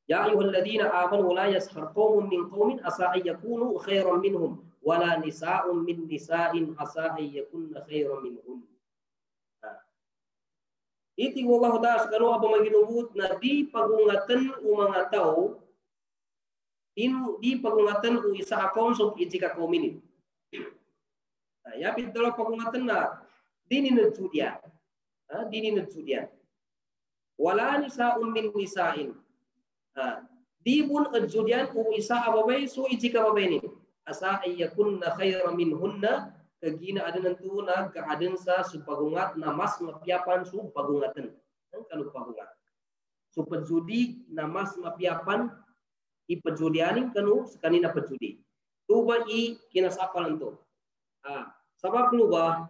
Ya ayyuhalladzina amanu la yaskhar qaumun min qaumin asa ay yakunu khairan minhum wala nisa'un min nisa'in asa ay yakunna khairan minhum. Iti Allah Taala sekanu apa maginubut na di pagungatan umanga tao di pagungatan u isa kaum so ijika kaum ini. Ya pitalo pagungatan na dini nagsudian. Dini nagsudian. Wala nisa'un min nisa'in. Di bun nagsudian u isa ababay so ijika babay ni. Asa ay yakunna khairan minhunna kagina ada nantuna kaadan sa supagungat na mas mapiapan su pagungatan. Kalau pagungat. So pagsudi na mas mapiapan ipajudianin kanu sekanina pajudi. Tuba i kinasapal nto. Sabab luba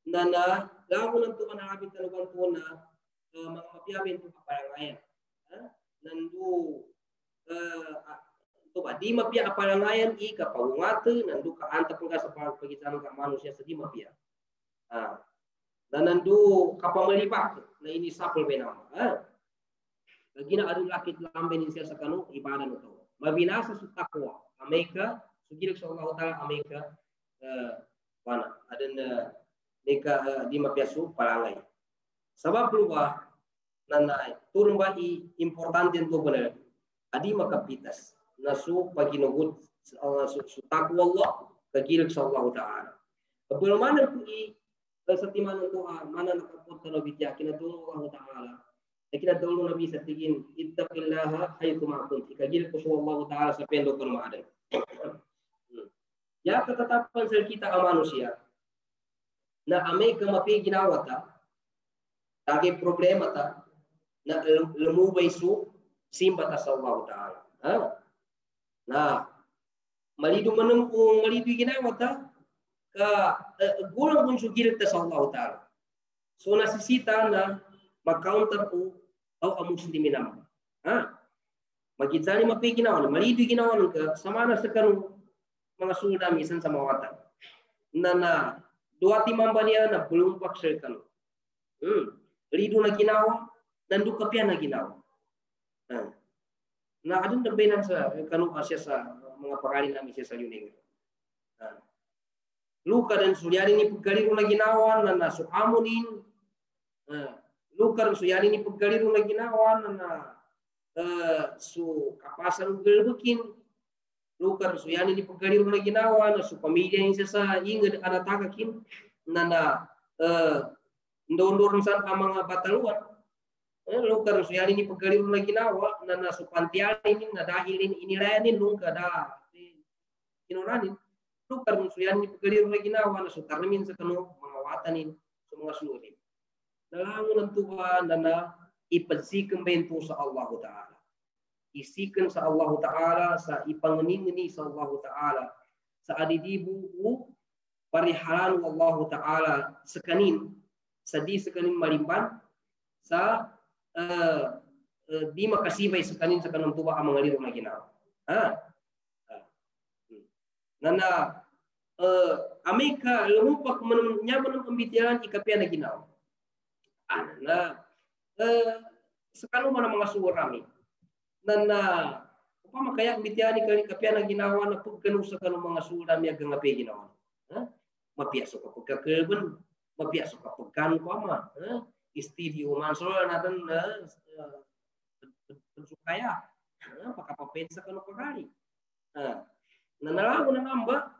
nana lagu nanto manarabit taluban to na mga mapiabin to kaparangayan. Nandu tuba di mapia kaparangayan i kapawungate nandu kaanta pengka sa pagitan ka manusia sa di mapia. Dan nandu kapamalipak na ini sapul benama. Lagina adun lakit lambe ni siya sa kanu ibadah nito. Mabinasa su takwa. Amerika, sugirik sa Allah Ta'ala Amerika mana adun neka di mapiasu palangay. Sabab lupa nanay turun ba i importante nito benar. Adi makapitas na su paginugut su takwa Allah kagirik sa Allah Ta'ala. Kapag mana po i sa timan nito mana nakapot na bitya kinatulong Allah Ta'ala. Kita dulu Nabi satigin ittaqillaha haythu ma kunti kagil ko Allah Taala sa pendo ko maadan. Ya ketetapan sel kita manusia na ame kamapi ginawa ta tagi problema ta na lumubay su simba ta sa Allah Taala. Na malidu manung kung malidu ginawa ta ka gulang kung sugil ta sa Allah Taala. So nasisita na mag-counter po o muslimin naman. Magkitsani mapiginawan, malido ginawan ka, sama na sa kanong mga suda misan sa mawatan. Na dua timang baniya na bulumpak sa kanong. Lido na ginawa, nandu kapian na ginawa. Na adun nagbenan sa kanong asya sa mga pangalan namin siya sa yuning. Luka dan sulyari ni pagkaliro na ginawa na nasuamunin. Lukar suyani ni pagkaliro na ginawa na su kapasan galbukin. Lukar suyani ni pagkaliro na ginawa na su pamilya niya sa ingad anatakakin na ndondor san ang mga bataluan. Lukar suyali ini pegalir lagi nawa nana supantial ini nadahilin ini lain lung kada inuranin lukar suyali ini pegalir lagi nawa na sukarmin sekanu mengawatan ini semua seluruh dalam Tuhan dana ipensikan bentuk sa Allah Taala isikan sa Allah Taala sa ipangengini sa Allah Taala sa adidibu parihalan Allah Taala sekanin sadi sekanin malimban sa di makasih baik sekanin sekanan tuba amangalir lagi na nana Amerika lumpak nyaman pembitian ikapian lagi na na sekanu mana mengasuh rami nana upama kayak pembitian ikapian lagi nawa na pugkanu sekanu mengasuh rami agak ngapi ginawan mapiak suka pegakeben mapiak suka pegan upama istidio mansola nadan sukaya pakai papen sekanu pagari nana lagu namba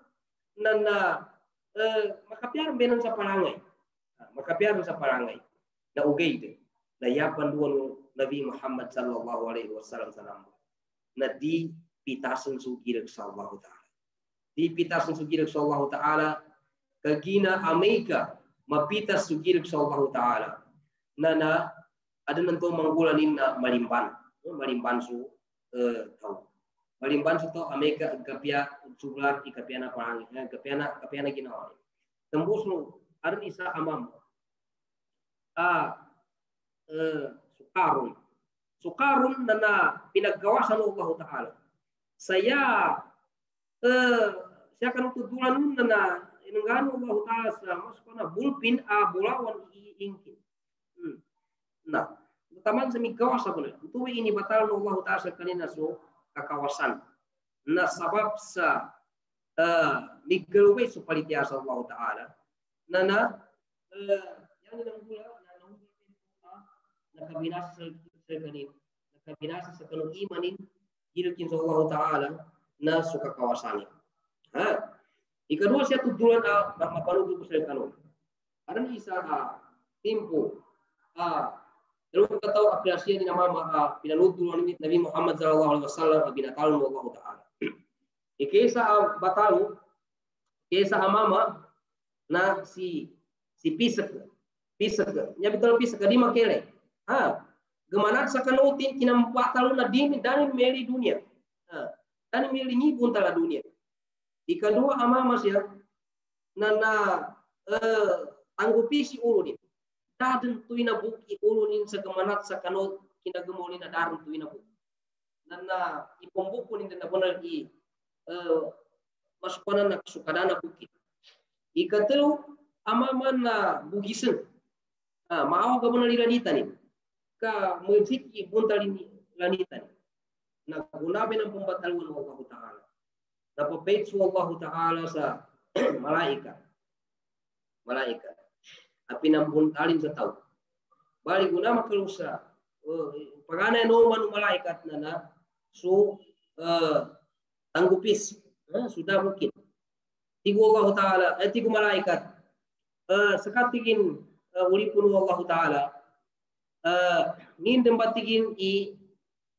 nana makapiar benan sa parangai makapiar sa parangai na ugay na yapan duwan Nabi Muhammad sallallahu alaihi wasallam sanamba na di pitasan sugirag sa Allah Ta'ala di pitasan sugirag sa Allah Ta'ala kagina Amerika mapitas sugirag sa Allah Ta'ala nana ada nanto manggulanin na malimban su tahu malimban su to Amerika kapia sular ikapia na parang kapia na ginawa tembus nu ada isa amam sukarun nana pinaggawasan Allah Ta'ala saya akan tutulan nana inengano Allah Ta'ala sa masukana bulpin bulawan iingkin nah taman semi kawasan pun itu ini batal Allah Ta'ala kanina so kakawasan na sabab sa nigelwe supalitiasa Allah Ta'ala nana yang nang gula nakabinasa sa kanong imanin gilkin sa Allah Ta'ala na suka kawasan ikadua siya tutulan mapanudo ko sa kanong aran isa timpo lalu kita tahu apresiasi nama pinanutul Nabi Muhammad sallallahu alaihi wasallam binatal Allah Ta'ala. Ikesa batalu, kesa amama na si pisak. Nya betul pisak di makele. Gemanat sa kanutin kinampatalu na din dan meli dunia. Dan meli ni pun tala dunia. Ikadua amama siya na tanggupi si ulun daden tuina buki ulunin sa gemanat sa kanot kinagemolin na daden tuina buki. Nana ipombuko ni na benar masukanan na sukadana buki. Ikatelu amaman na bugisan. Maaw ka benar lanita ni. Ka mujik ibuntali lanita ni. Nagunabi ng pembatalun Allah Ta'ala. Napapetsu Allah Ta'ala sa malaikat. Pinambuntalin sa tao. Bali guna makalusa. Pagana no man malaikat na so tanggupis. Sudah mungkin. Tigo Allah Ta'ala, tigo malaikat. Sakatigin ulipun Allah Ta'ala. Ngin tembatigin i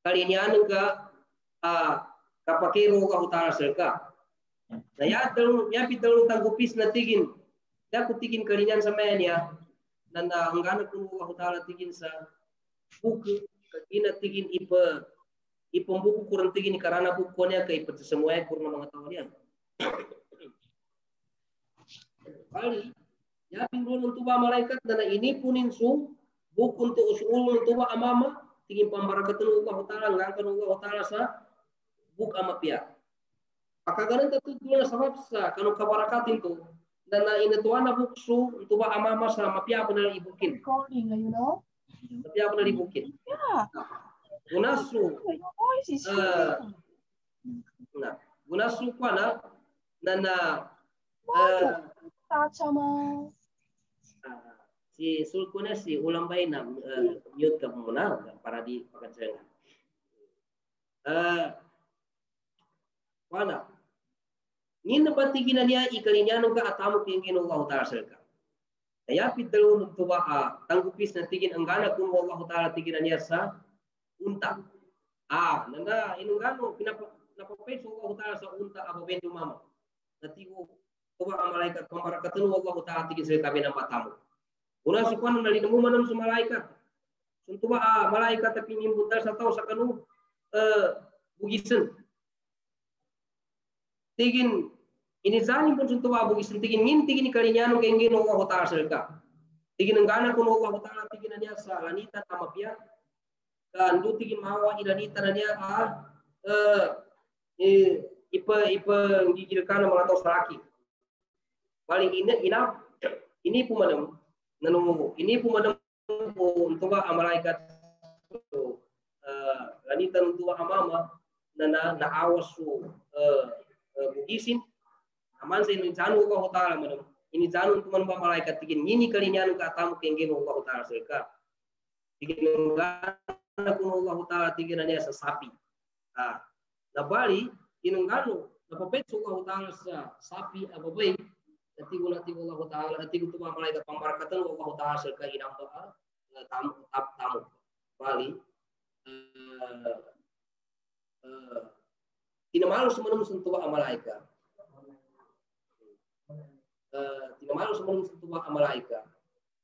kalinyan ka kapakiro Allah Ta'ala serka. Na ya pitalong tanggupis na tigin. Ya kutigin kalinyan sa menya dan anggana kung Allah Ta'ala tigin sa buku kagina tigin ipembuku kurang tigin karena bukunya kay semua kurang mga tao niya. Kali ya pinulun tuba malaikat dan ini punin su buku untuk usulun tuba amama tigin pambarakatun Allah Ta'ala ngangkan Allah Ta'ala sa buk amapia. Pakaganan tatutulan sabab sa kanong kabarakatin to dan inatuan na buksu untuk amama sa mapia pa na ibukin. Recording, you know? Mapia pa na ibukin. Yeah. Gunasu. Your voice is gunasu pa na sama si sulkuna si ulang bay na mute ka muna para di pagkatsengan. Wana Ngin na patigin na niya ikalinya nung ka atamu tingin Allah Ta'ala serka. Saya pitalun tuwa tanggupis na tigin anggana kun wallahu taala tigin aniya sa unta. Nanda inunggano napapay wallahu taala sa unta ababendo mama. Natigo tuwa ang malaikat pamarakatan wallahu taala tigin sa kabi ng matamu. Una sukuan nalinamu manam sa malaikat. Suntuwa malaikat tapi nimbundal sa tao sa kanu bugisan. Tigin inizani pun suntuwa bugisan tigin ngin tigin kalinyano kengin Allah taala serka. Tigin ngana kun Allah taala tigin anya sa lanita tamapia. Kan du tigin mawa ilanita anya ipa gigilkan mga tao saraki. Paling ini pumanam nanu ini pumanam untuk malaikat lanita untuk amama na awas su bugisin aman sa inizanu Allah taala manam inizanu tuman ba malaikat tigin ini kalinya nu katamu kenggen Allah taala serka tigin ngana kun Allah taala tigin anya sa sapi na bali inungano napapet Allah taala sa sapi ababay tigo Allah taala tigo tuman malaikat pamarakatan Allah taala serka inam tamu bali tinamalu semenum sentuh malaikat. Tinamalu semenum sentuh malaikat.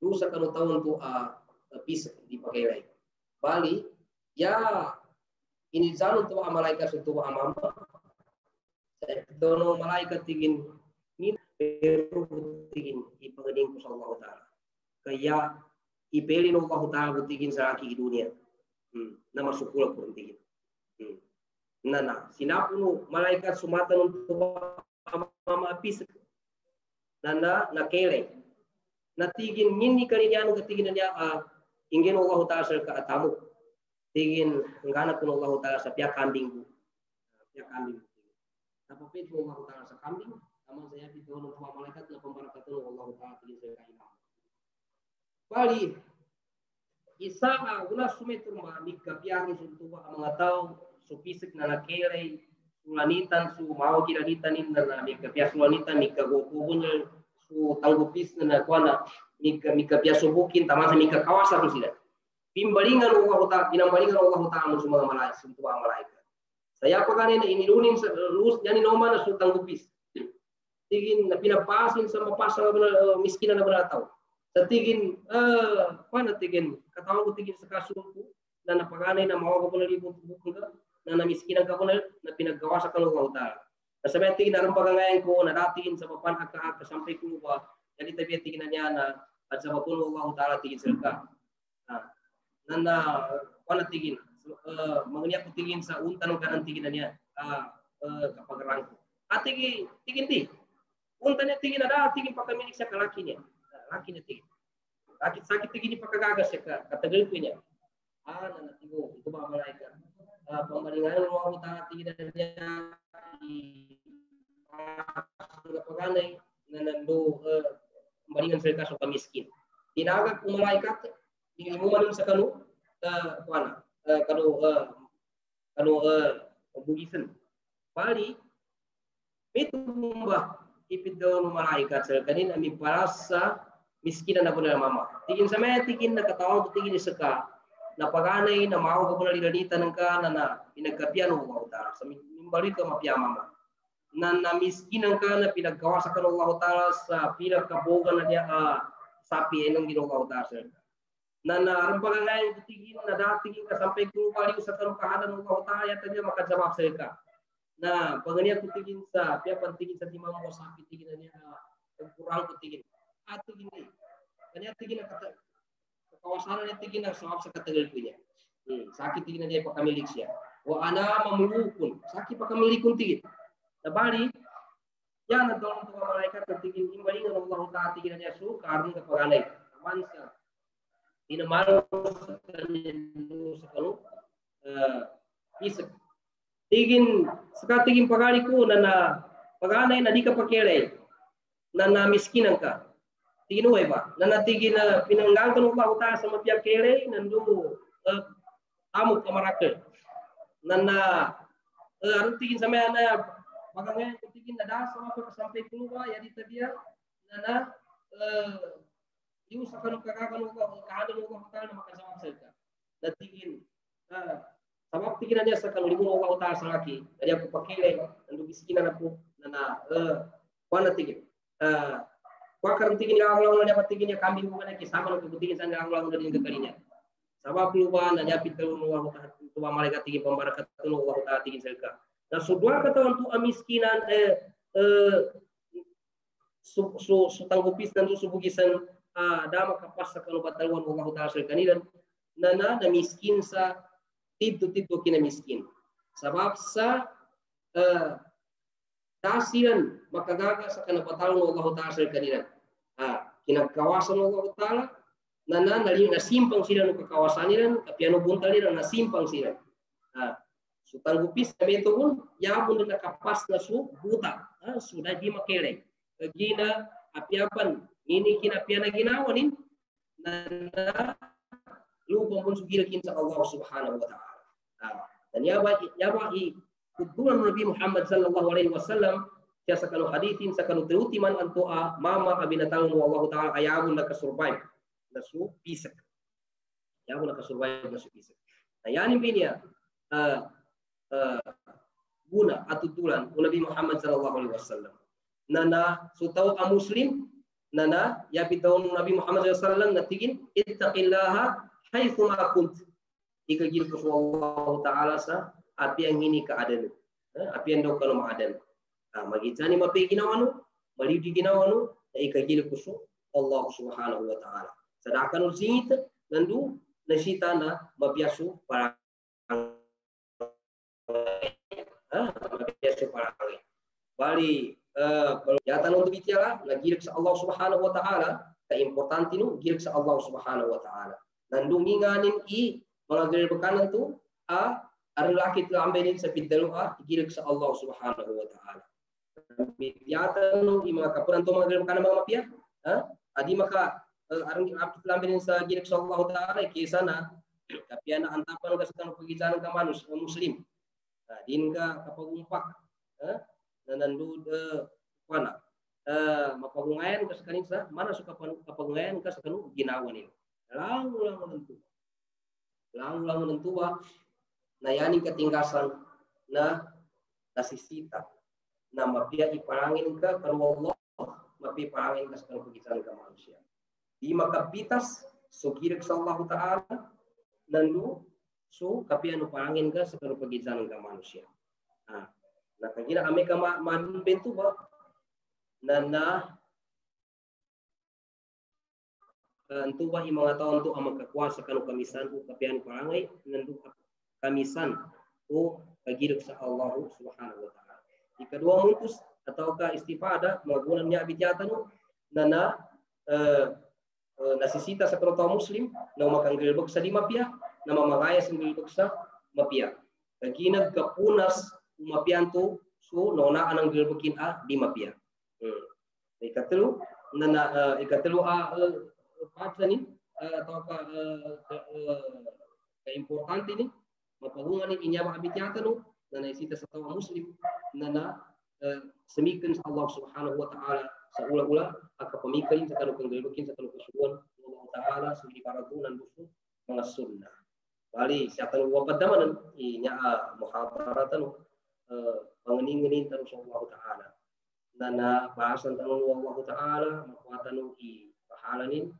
Dosa kanu tahun tu pisah dipakai lagi. Bali ya ini jalan tu malaikat sentuh amama. Dono malaikat tingin ni peru tingin ipagding ku Allah taala. Kaya ipelin Allah taala tingin sa aki dunia. Nama sukula pun tingin. Nana sinapuno malaikat sumatan untuk mama apis nana nakele natigin nyini kaninyano katigin niya ingin Allah taala sa kaatamu tigin ngana kuno Allah taala sa pia kambing napapit mo Allah taala sa kambing tamang saya pituno sa malaikat na pambarakatan Allah taala tigin sa kaimam bali isa una sumetruma mikapiyang suntuwa mga tao supisik na nakere sulanitan su mau kiranitan in na mikapia sulanitan mikagokubunya su tanggupis na kuana mikapia subukin tamasa mikakawasan sila pimbalingan Allah taala pinambalingan Allah taala sa mga malaikat suntuwa malaikat saya pagani na inilunin sa lus yani noma na su tanggupis tigin na pinapasin sa mapasa miskina na banataw sa tigin kuana tigin katawang ko tigin sa kasulku na napaganay na mawaga po na libong bukong ka na namiskinan ka po na pinaggawa sa kalungaw tayo. Nasabi tingin na rin pagangayan ko na datingin sa papan agka sampai ko ba jadi tabi tingin na niya na at sa papuno Allah taala tingin sa ka. Na wala tingin mangyayari ko tingin sa unta ng kanang tingin na niya kapag rangko. At tingin di unta niya tingin na tingin pagkamilik sa kalaki niya. Laki niya tingin. Sakit tingin ni pagkagagas siya katagal ko niya. Nanatigo itu ba malaikat pembalingan Allah taala tingin na niya paganay na nando pembalingan sa miskin. Tinagag ko malaikat imuman sa kanu kuana kanu pembugisan. Bali itu mbah ipid daw ng malaikat sa kanin ami para sa miskinan na po na mama. Tingin sa may tingin na katawang tingin sa ka na paganay na mao ka po na lilanita ng ka na pinagkapian ng Allah Ta'ala. Sa mimbalik ka mapiyama na miskinan ka na pinagkawasan ka ng Allah Ta'ala sa pinagkabogan na niya sapi ay ng ginawa Ta'ala. Na ang paganay tingin na datingin ka sampai kung baliw sa karukahanan ng Allah Ta'ala yata niya makajabab sa ka. Na paganay ko tingin sa piyapan tingin sa timang mo sapi tingin na niya kurang ko tingin. At tingin ni. Kanya tingin na kawasanan niya tingin na sawab sa katagal ko niya. Sakit tingin na niya pakamilik siya. Wa ana mamulukun. Sakit pakamilikun tingin. Nabali, yan nagdawang ito mga malaikat na tingin imbali ng Allah Ta'ala tingin na niya so karon ka paganay. Naman sa tinamalo sa kanu isip. Tingin saka tingin pagali ko na paganay na di ka pakilay na miskinan ka. Tiginuhay ba? Na natigin na pinanggang ka ng Allah Ta'ala sa mapiyag kere, nando amog kamarakal. Na tigin sa maya na magangayan tigin na dahil sa mga kasampay kuluwa, yadi tabiya, na Yu sakanu kakakan Allah kahadun Allah taala maka sama saja. Datingin sabab tikinannya sakanu limun Allah taala salaki. Jadi aku pakai untuk miskinan aku nana wana tikin. Wakar tingin Allah dapat tikinnya kambing bukan lagi sama untuk tingin sana Allah dari kekalinya. Sabab lupa nanya pitul Allah taala tua malaikat tinggi pembarakat Allah taala tingin saja. Nah sudua kata untuk miskinan sutanggupis dan subugisan dama kapas sakanu bataluan Allah taala sekali dan nana da miskin sa titu kina miskin sabab sa tasiran maka gaga sakana bataluan Allah taala sekali dan kina kawasan Allah taala nana nali nasimpang sila no kawasan dan kapiano buntal dan nasimpang sila sutanggupis kami itu pun ya pun na kapas na su buta sudah di makele gina apiapan ini kina piana ginawanin nana lupa pun sugilkin sa Allah Subhanahu wa taala. Dan yaba kuduran Nabi Muhammad sallallahu alaihi wasallam ya sakanu hadithin sakanu terutiman antoa mama abinatang Allah taala ayagun na kasurvive na su pisak. Ayagun na kasurvive na su pisak. Nah yani pinya guna atutulan Nabi Muhammad sallallahu alaihi wasallam. Nana sutau a muslim nana ya bitaun Nabi Muhammad SAW natigin ittaqillaha haitsu ma kunt ikagil ku Allah taala sa api yang ini keadaan api yang dau kalau maadan magitani mapi ginawanu malidi ginawanu ikagil ku Allah Subhanahu wa taala sedangkan usinit nandu nasitana mapiasu para mapiasu para bali jatan untuk bicara lagi sa Allah Subhanahu wa taala ka importante no girik sa Allah Subhanahu wa taala nandung nginganin mga gelbekanan tu arlaki tu ambilin sa pidalo girik sa Allah Subhanahu wa taala jatan no mga kapuran tu mga gelbekanan mga mapia adi maka arang apit ambilin sa girik sa Allah taala kisana kapiana antapan ka sa pagitan ka muslim din ka kapagumpak nandu wana mapagungayan ka sa kanin sa mana suka kapagungayan ka sa kanu ginawa nila lang menentua na yani katinggasan na nasisita na mapia iparangin ka kanu Allah mapi parangin ka sa kanu pagitan ka manusia di makapitas so girik sa Allah taala nandu so kapiano parangin ka sa kanu pagitan ka manusia nah kagina ame ka madun bentu ba nana antu ba mga taon to ang magkakuasa kanu kamisan o kapian parangay nandu kamisan o kagirok sa Allah Subhanahu wa taala ikadua muntus atau ka istifada magunan niya bityatan nana nasisita sa kanu muslim na makanggelbog sa di mapia na mamagaya sa gelbog sa mapia kaginag kapunas umapianto so nona anang gelbekin di mapia ikatelu nana ikatelu patsanin atau ka importante ni mapahungan ni inya mabityatan no nana isita sa tawa muslim nana semikin sa Allah Subhanahu wa taala sa ula-ula akapamikin sa kanu gelbekin sa kanu kasuwan Allah taala sa diparagunan buso mga sunnah bali sa tanu wapadamanan inya muhadaratan pangening-ngening terus Allah taala nana bahasan tanung Allah taala makuatan i pahalanin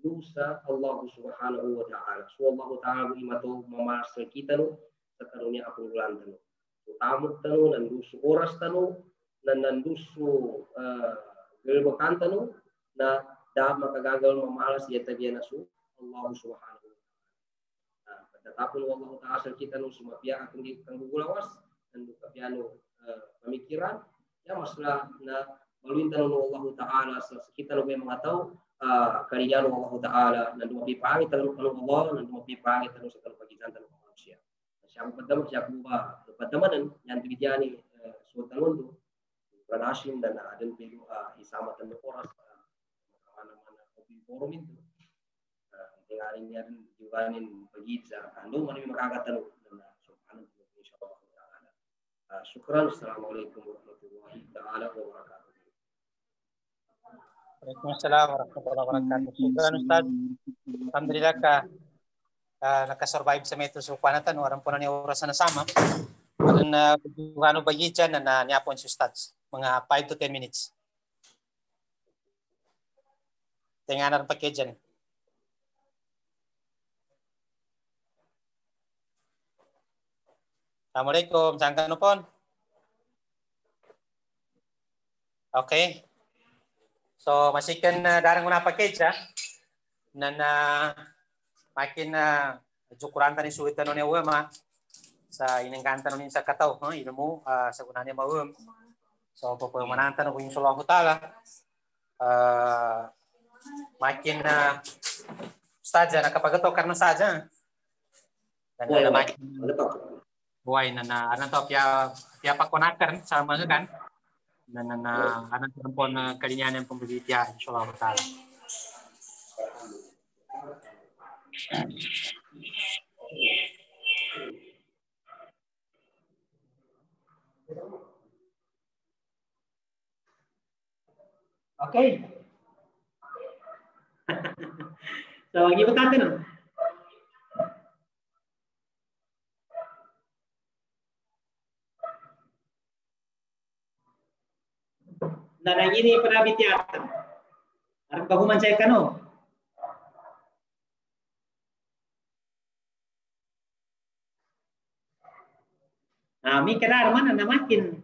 lusa Allah Subhanahu wa taala so Allah taala imato mamasal kita no sa karunia akong bulan tanu utamot tanu nandusu oras tanu nandusu gelbekan tanu na da makagagal mamalas yata biya nasu Allah Subhanahu wa taala pagkatapon Allah taala kita no sumapia akong di kanggulawas dan kapiano pemikiran ya masalah na maluintan Allah taala sa kita no mga tao kariyan Allah taala nandu mapipangit tanong Allah nandu mapipangit tanong sa pagitan tanong manusia siya padam siya kuba padamanan yan bigyan so tanong do pranashim dan aden pero isama tanong oras mana-mana forum itu tingalin yan juganin pagit sa ando man makakatanong na subhanahu insyaallah. Syukran. Assalamualaikum warahmatullahi taala wabarakatuh. Waalaikumsalam warahmatullahi wabarakatuh. Syukran Ustaz. Alhamdulillah nakasurvive sa meto so panatan waran po na ni orasan na sama. Aron na ano ba dyan na niapon si Ustaz mga 5 to 10 minutes. Tinganan pa kayo dyan. Assalamualaikum. Saan ka po? Okay. So, masikan darang muna package ha. Makin jukuran tani sulit ni uwema sa inengkanta nun sa kataw, no? Ilmu sa gunanya mawem. So, papamananta ko insyaallah taala. Makin saja nakapagato karena saja. Dan na makin buhay na ano to pia pakonakan sama kan. Dan anak perempuan kalinya yang pembeli dia insyaallah taala. Okay. So, gimana natin? Nanangini panabitiatan. Arang bahuman saya kano. Mi kadar mana na makin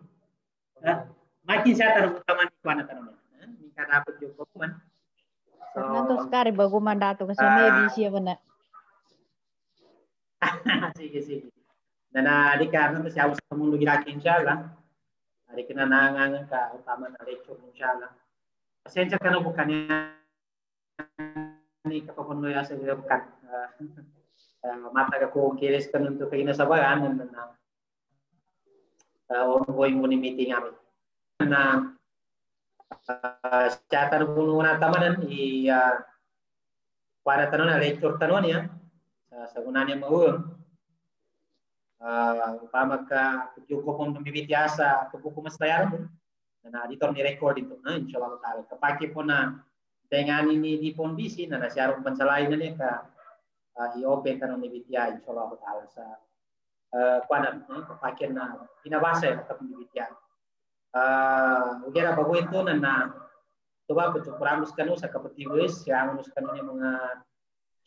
saya taruh taman kuana tanan. Mi kadar dapat juga man. So, nanto sekali baguman dato kasi may busy apa na. Sige. Dan di karena siya usah mundo gilaki insyaallah. Hari kena nangangan ka utama na lecture insyaallah. Pasensya ka na bukannya ni kapapuno ya sa bukan mata ka ko kiris ka nung to kay nasabayan na ongoing mo ni meeting amin. Na siya tanong muna tamanan para tanong na lecture tanong niya sa gunanya mauung. Upama ka juga pun pembibitiasa buku maslayar na dito ni record ito insyaallah taala kapaki po na dengan ini di pon bisi na siarong pansalain na niya ka i-open ka ng bibitya insyaallah taala sa kuanan kapaki na binabasa ya ka pembibitya ugera bago ito na tuba po kuramos kanu sa kapatiwis siya ang kanu niya mga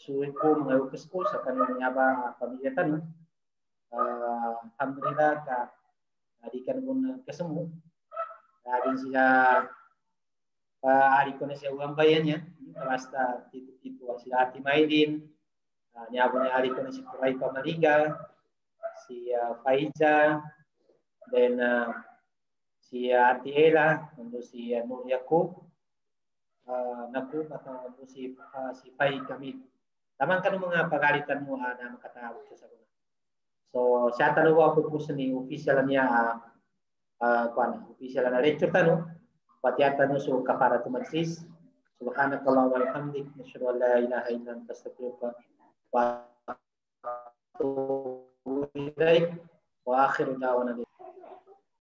suwi ko mga ukas ko sa kanu niya ba pamilya tanong alhamdulillah ka adikan pun kesemu adin siya ari ko na siya uang bayannya basta titu sila Ati Maidin niya po niya ari ko na si Kuray Pamaliga si Faiza then si Ati Ela untuk si Nur Yakub naku atau untuk si Fai kami taman kan mga pagalitan mo na makatawag sa kuna. So, siya tanong ako po sa ni official niya official na lecture tanong pati tanong so kapara tumansis subhanakallah walhamdik nasyhadu an la ilaha illa anta astaghfiruka wa atubu ilaik wa akhiru da'wana